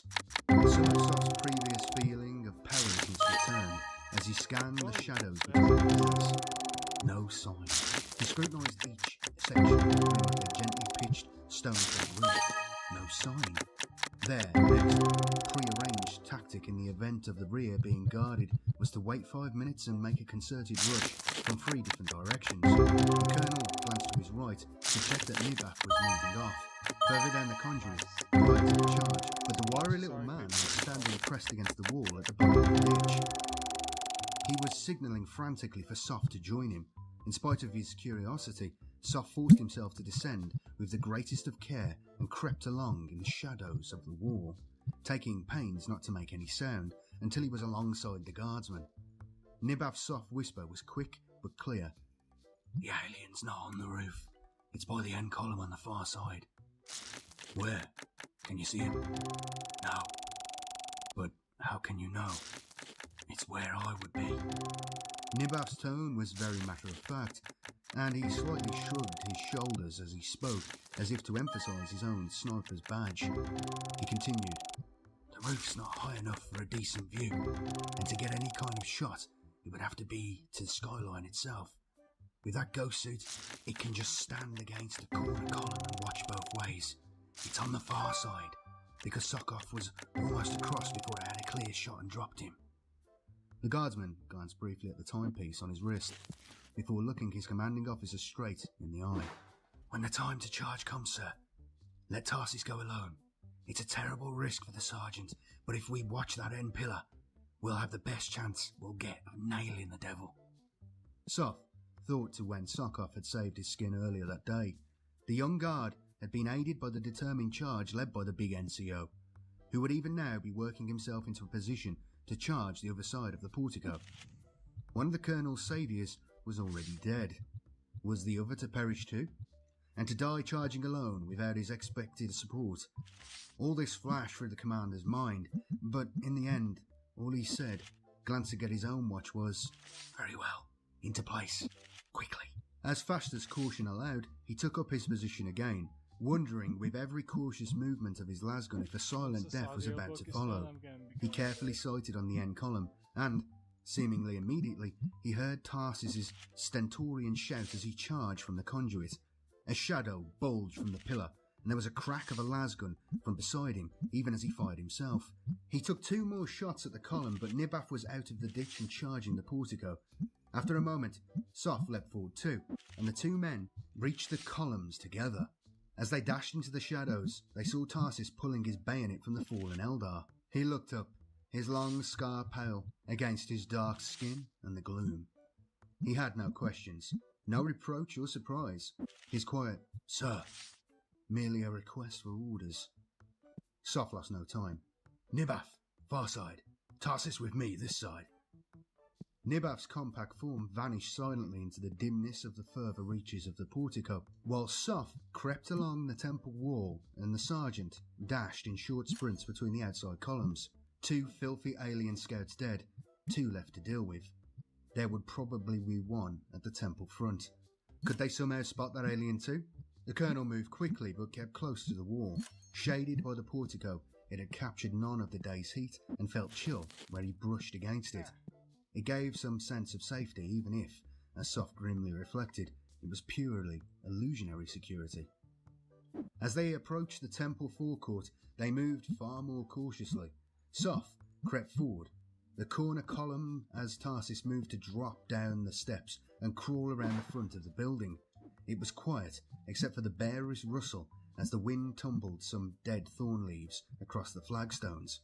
Some of Sof's previous feeling of powerlessness returned as he scanned the shadows between the hills. No sign. He scrutinised each section of the gently pitched stone-clad roof. No sign. Their next pre-arranged tactic in the event of the rear being guarded was to wait 5 minutes and make a concerted rush from 3 different directions. The colonel glanced to his right to check that Nibaf was moving off. Further down the conduit, prior to the charge, but the wiry little man was standing pressed against the wall at the bottom of the ditch. He was signalling frantically for Sof to join him. In spite of his curiosity, Sof forced himself to descend with the greatest of care and crept along in the shadows of the wall, taking pains not to make any sound until he was alongside the guardsman. Nibaf's soft whisper was quick but clear. "The alien's not on the roof. It's by the end column on the far side." "Where? Can you see him?" "No." "But how can you know?" "It's where I would be." Nibaf's tone was very matter-of-fact, and he slightly shrugged his shoulders as he spoke, as if to emphasise his own sniper's badge. He continued, "The roof's not high enough for a decent view, and to get any kind of shot, it would have to be to the skyline itself. With that ghost suit, it can just stand against a corner column and watch both ways. It's on the far side, because Sokov was almost across before I had a clear shot and dropped him." The guardsman glanced briefly at the timepiece on his wrist, before looking his commanding officer straight in the eye. "When the time to charge comes, sir, let Tarsis go alone. It's a terrible risk for the sergeant, but if we watch that end pillar, we'll have the best chance we'll get of nailing the devil." Sof thought to when Sokov had saved his skin earlier that day. The young guard had been aided by the determined charge led by the big NCO, who would even now be working himself into a position to charge the other side of the portico. One of the colonel's saviours was already dead. Was the other to perish too? And to die charging alone without his expected support? All this flashed through the commander's mind, but in the end, all he said, glancing at his own watch, was, "Very well, into place, quickly." As fast as caution allowed, he took up his position again, wondering with every cautious movement of his lasgun if a silent death was about to follow. He carefully sighted on the end column, and, seemingly immediately, he heard Tarsis's stentorian shout as he charged from the conduit. A shadow bulged from the pillar, and there was a crack of a lasgun from beside him, even as he fired himself. He took 2 more shots at the column, but Nibaf was out of the ditch and charging the portico. After a moment, Sof leapt forward too, and the 2 men reached the columns together. As they dashed into the shadows, they saw Tarsis pulling his bayonet from the fallen Eldar. He looked up, his long scar pale against his dark skin and the gloom. He had no questions, no reproach or surprise. His quiet, "Sir," merely a request for orders. Sof lost no time. "Nibaf, far side. Tarsis with me, this side." Nibaf's compact form vanished silently into the dimness of the further reaches of the portico, while Sof crept along the temple wall and the sergeant dashed in short sprints between the outside columns. 2 filthy alien scouts dead, 2 left to deal with. There would probably be 1 at the temple front. Could they somehow spot that alien too? The colonel moved quickly but kept close to the wall. Shaded by the portico, it had captured none of the day's heat and felt chill where he brushed against it. It gave some sense of safety, even if, as Sof grimly reflected, it was purely illusionary security. As they approached the temple forecourt, they moved far more cautiously. Soph crept forward, the corner column as Tarsis moved to drop down the steps and crawl around the front of the building. It was quiet, except for the barest rustle as the wind tumbled some dead thorn leaves across the flagstones.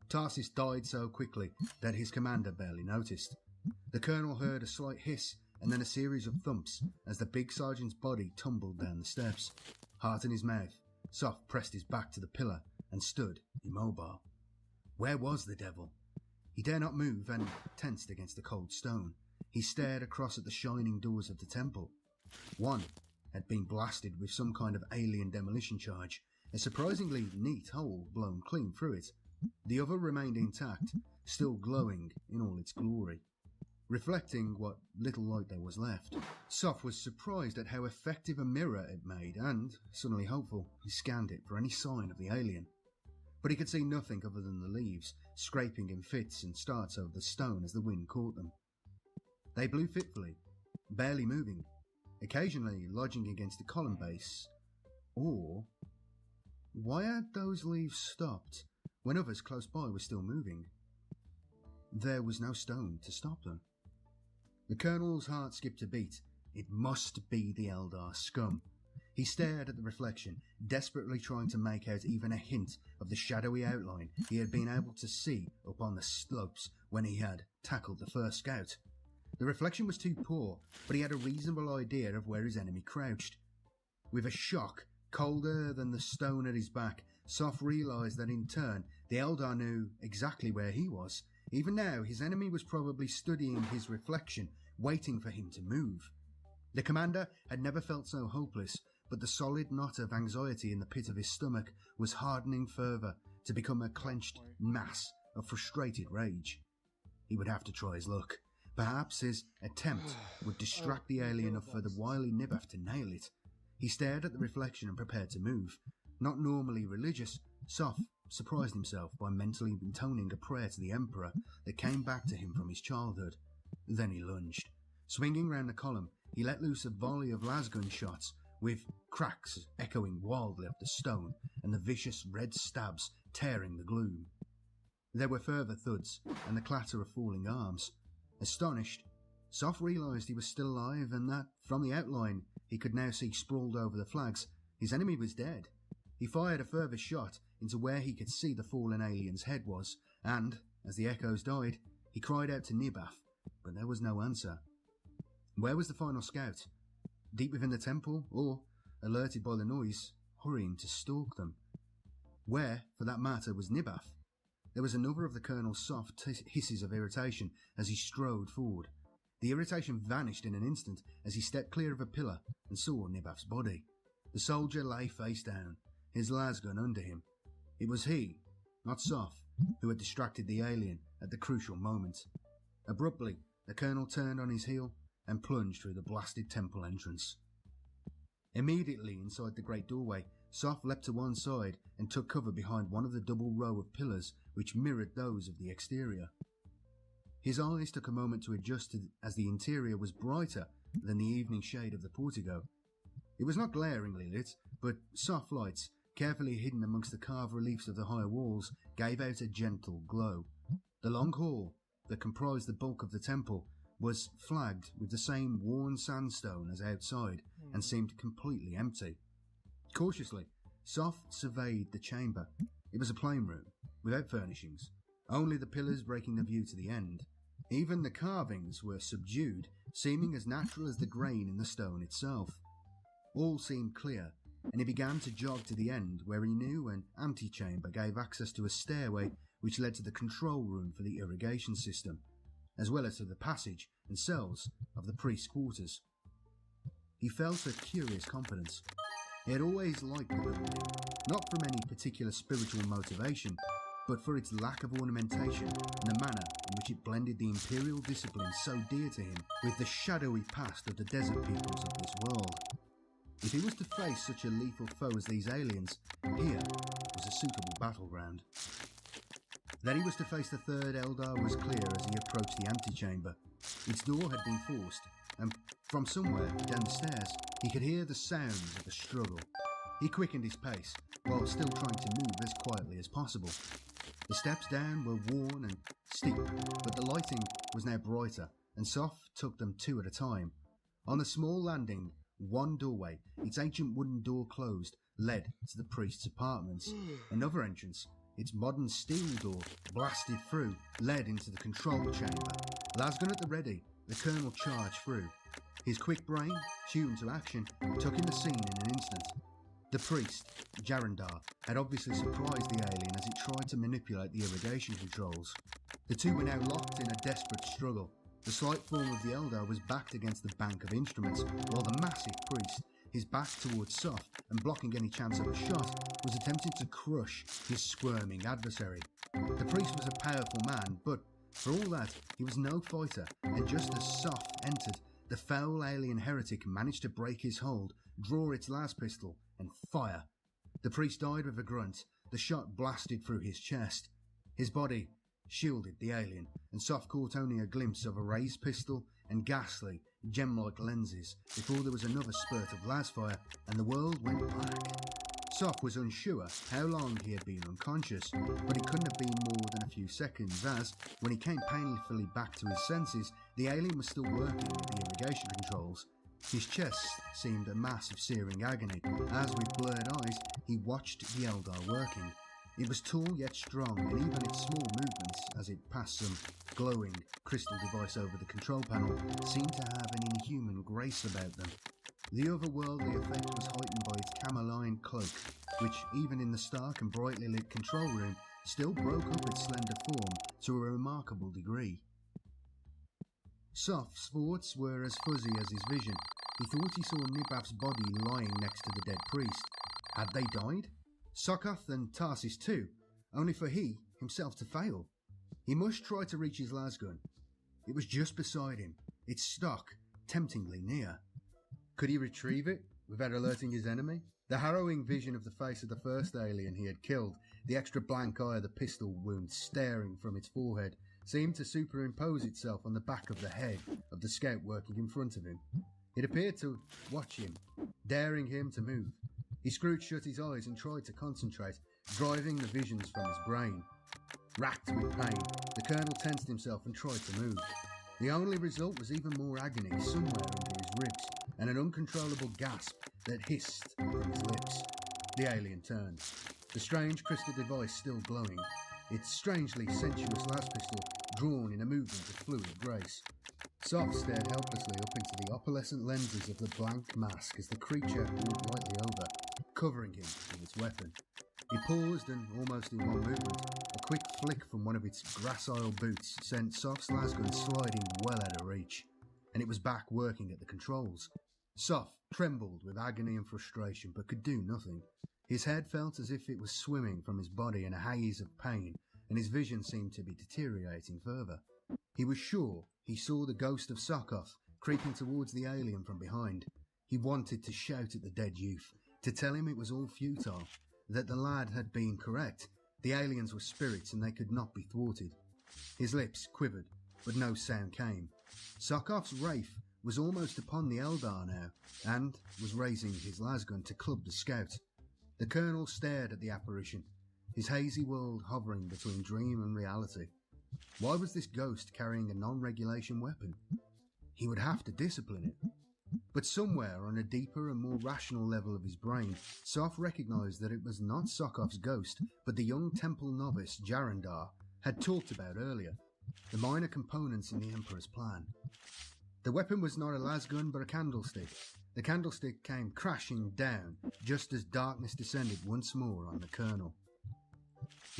Tarsis died so quickly that his commander barely noticed. The colonel heard a slight hiss and then a series of thumps as the big sergeant's body tumbled down the steps. Heart in his mouth, Soph pressed his back to the pillar and stood immobile. Where was the devil? He dare not move and tensed against the cold stone. He stared across at the shining doors of the temple. One had been blasted with some kind of alien demolition charge, a surprisingly neat hole blown clean through it. The other remained intact, still glowing in all its glory. Reflecting what little light there was left, Soph was surprised at how effective a mirror it made and, suddenly hopeful, he scanned it for any sign of the alien. But he could see nothing other than the leaves, scraping in fits and starts over the stone as the wind caught them. They blew fitfully, barely moving, occasionally lodging against the column base. Or, why had those leaves stopped when others close by were still moving? There was no stone to stop them. The colonel's heart skipped a beat. It must be the Eldar scum. He stared at the reflection, desperately trying to make out even a hint of the shadowy outline he had been able to see up on the slopes when he had tackled the first scout. The reflection was too poor, but he had a reasonable idea of where his enemy crouched. With a shock, colder than the stone at his back, Soph realised that in turn the Eldar knew exactly where he was. Even now, his enemy was probably studying his reflection, waiting for him to move. The commander had never felt so hopeless, but the solid knot of anxiety in the pit of his stomach was hardening further to become a clenched mass of frustrated rage. He would have to try his luck. Perhaps his attempt would distract the alien enough for the wily Nibaf to nail it. He stared at the reflection and prepared to move. Not normally religious, Soph surprised himself by mentally intoning a prayer to the Emperor that came back to him from his childhood. Then he lunged. Swinging round the column, he let loose a volley of lasgun shots, with cracks echoing wildly off the stone and the vicious red stabs tearing the gloom. There were further thuds and the clatter of falling arms. Astonished, Soph realised he was still alive and that, from the outline he could now see sprawled over the flags, his enemy was dead. He fired a further shot into where he could see the fallen alien's head was, and, as the echoes died, he cried out to Nibaf, but there was no answer. Where was the final scout? Deep within the temple, or, alerted by the noise, hurrying to stalk them? Where, for that matter, was Nibaf? There was another of the colonel's soft hisses of irritation as he strode forward. The irritation vanished in an instant as he stepped clear of a pillar and saw Nibaf's body. The soldier lay face down, his lasgun under him. It was he, not Soph, who had distracted the alien at the crucial moment. Abruptly, the colonel turned on his heel and plunged through the blasted temple entrance. Immediately inside the great doorway, Soph leapt to one side and took cover behind one of the double row of pillars which mirrored those of the exterior. His eyes took a moment to adjust as the interior was brighter than the evening shade of the portico. It was not glaringly lit, but soft lights, carefully hidden amongst the carved reliefs of the higher walls, gave out a gentle glow. The long hall that comprised the bulk of the temple was flagged with the same worn sandstone as outside and seemed completely empty. Cautiously, Soph surveyed the chamber. It was a plain room, without furnishings, only the pillars breaking the view to the end. Even the carvings were subdued, seeming as natural as the grain in the stone itself. All seemed clear, and he began to jog to the end where he knew an antechamber gave access to a stairway which led to the control room for the irrigation system, as well as to the passage and cells of the priest's quarters. He felt a curious confidence. He had always liked the building, not from any particular spiritual motivation, but for its lack of ornamentation and the manner in which it blended the imperial discipline so dear to him with the shadowy past of the desert peoples of this world. If he was to face such a lethal foe as these aliens, here was a suitable battleground. That he was to face the third Eldar was clear as he approached the antechamber. Its door had been forced, and from somewhere down the stairs, he could hear the sounds of a struggle. He quickened his pace, while still trying to move as quietly as possible. The steps down were worn and steep, but the lighting was now brighter, and Soph took them two at a time. On the small landing, one doorway, its ancient wooden door closed, led to the priest's apartments. Another entrance, its modern steel door, blasted through, led into the control chamber. Lasgun at the ready, the colonel charged through. His quick brain, tuned to action, took in the scene in an instant. The priest, Jarandar, had obviously surprised the alien as it tried to manipulate the irrigation controls. The two were now locked in a desperate struggle. The slight form of the Eldar was backed against the bank of instruments, while the massive priest, his back towards Soph and blocking any chance of a shot, was attempting to crush his squirming adversary. The priest was a powerful man, but for all that, he was no fighter, and just as Soph entered, the foul alien heretic managed to break his hold, draw its las pistol, and fire. The priest died with a grunt. The shot blasted through his chest. His body shielded the alien, and Soph caught only a glimpse of a raised pistol and ghastly, gem-like lenses before there was another spurt of las fire and the world went black. Soph was unsure how long he had been unconscious, but it couldn't have been more than a few seconds as, when he came painfully back to his senses, the alien was still working with the irrigation controls. His chest seemed a mass of searing agony, as with blurred eyes he watched the Eldar working. It was tall yet strong, and even its small movements, as it passed some glowing crystal device over the control panel, seemed to have an inhuman grace about them. The otherworldly effect was heightened by its cameline cloak, which, even in the stark and brightly lit control room, still broke up its slender form to a remarkable degree. Soph's thoughts were as fuzzy as his vision. He thought he saw Nibaf's body lying next to the dead priest. Had they died? Sokoth and Tarsis too, only for he, himself, to fail. He must try to reach his lasgun. It was just beside him, its stock temptingly near. Could he retrieve it without alerting his enemy? The harrowing vision of the face of the first alien he had killed, the extra blank eye of the pistol wound staring from its forehead, seemed to superimpose itself on the back of the head of the scout working in front of him. It appeared to watch him, daring him to move. He screwed shut his eyes and tried to concentrate, driving the visions from his brain. Racked with pain, the colonel tensed himself and tried to move. The only result was even more agony somewhere under his ribs, and an uncontrollable gasp that hissed from his lips. The alien turned, the strange crystal device still glowing, its strangely sensuous las pistol drawn in a movement of fluid grace. Soph stared helplessly up into the opalescent lenses of the blank mask as the creature moved lightly over, covering him with its weapon. He paused and, almost in one movement, a quick flick from one of its gracile boots sent Soph's lasgun sliding well out of reach, and it was back working at the controls. Soph trembled with agony and frustration, but could do nothing. His head felt as if it was swimming from his body in a haze of pain, and his vision seemed to be deteriorating further. He was sure he saw the ghost of Sokoth creeping towards the alien from behind. He wanted to shout at the dead youth, to tell him it was all futile, that the lad had been correct. The aliens were spirits and they could not be thwarted. His lips quivered, but no sound came. Sokoth's wraith was almost upon the Eldar now, and was raising his lasgun to club the scout. The colonel stared at the apparition, his hazy world hovering between dream and reality. Why was this ghost carrying a non-regulation weapon? He would have to discipline it. But somewhere on a deeper and more rational level of his brain, Soph recognized that it was not Sokoth's ghost, but the young temple novice Jarandar had talked about earlier, the minor components in the Emperor's plan. The weapon was not a lasgun but a candlestick. The candlestick came crashing down just as darkness descended once more on the colonel.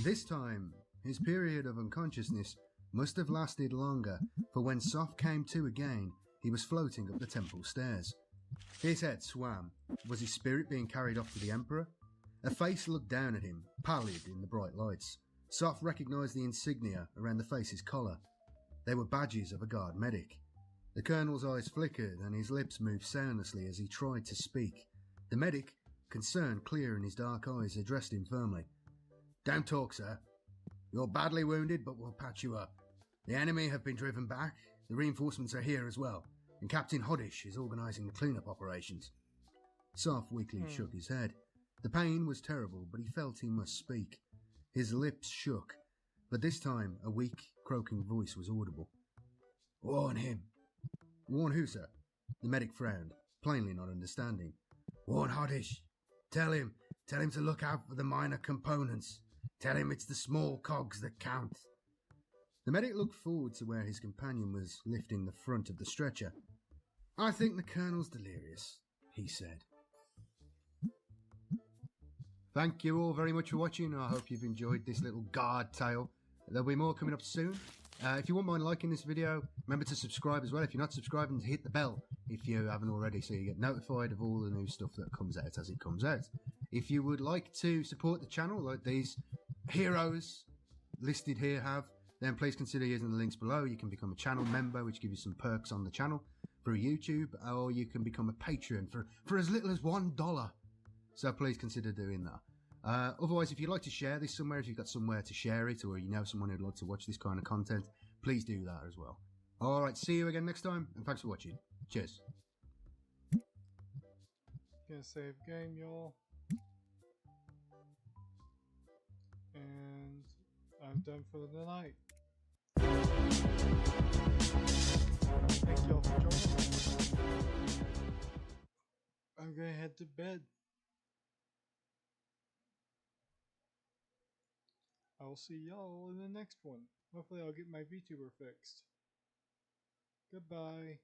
This time, his period of unconsciousness must have lasted longer, for when Soph came to again, he was floating up the temple stairs. His head swam. Was his spirit being carried off to the Emperor? A face looked down at him, pallid in the bright lights. Soph recognized the insignia around the face's collar. They were badges of a guard medic. The colonel's eyes flickered and his lips moved soundlessly as he tried to speak. The medic, concern clear in his dark eyes, addressed him firmly. "Don't talk, sir. You're badly wounded, but we'll patch you up. The enemy have been driven back. The reinforcements are here as well, and Captain Hoddish is organising the clean-up operations." Soph weakly shook his head. The pain was terrible, but he felt he must speak. His lips shook, But this time, a weak, croaking voice was audible. Warn him. Warn who, sir? The medic frowned, plainly not understanding. Warn Hoddish. Tell him to look out for the minor components. Tell him it's the small cogs that count. The medic looked forward to where his companion was lifting the front of the stretcher. I think the Colonel's delirious, he said. Thank you all very much for watching. I hope you've enjoyed this little guard tale. There'll be more coming up soon. If you wouldn't mind liking this video, remember to subscribe as well. If you're not subscribed, and hit the bell if you haven't already, so you get notified of all the new stuff that comes out as it comes out. If you would like to support the channel like these heroes listed here have, then please consider using the links below. You can become a channel member, which gives you some perks on the channel through YouTube, or you can become a patron for as little as $1. So please consider doing that. Otherwise, if you'd like to share this somewhere, if you've got somewhere to share it, or you know someone who'd like to watch this kind of content, please do that as well. Alright, see you again next time, and thanks for watching. Cheers. Gonna save game, y'all. And I'm done for the night. Thank y'all for joining me. I'm gonna head to bed. I'll see y'all in the next one. Hopefully I'll get my VTuber fixed. Goodbye.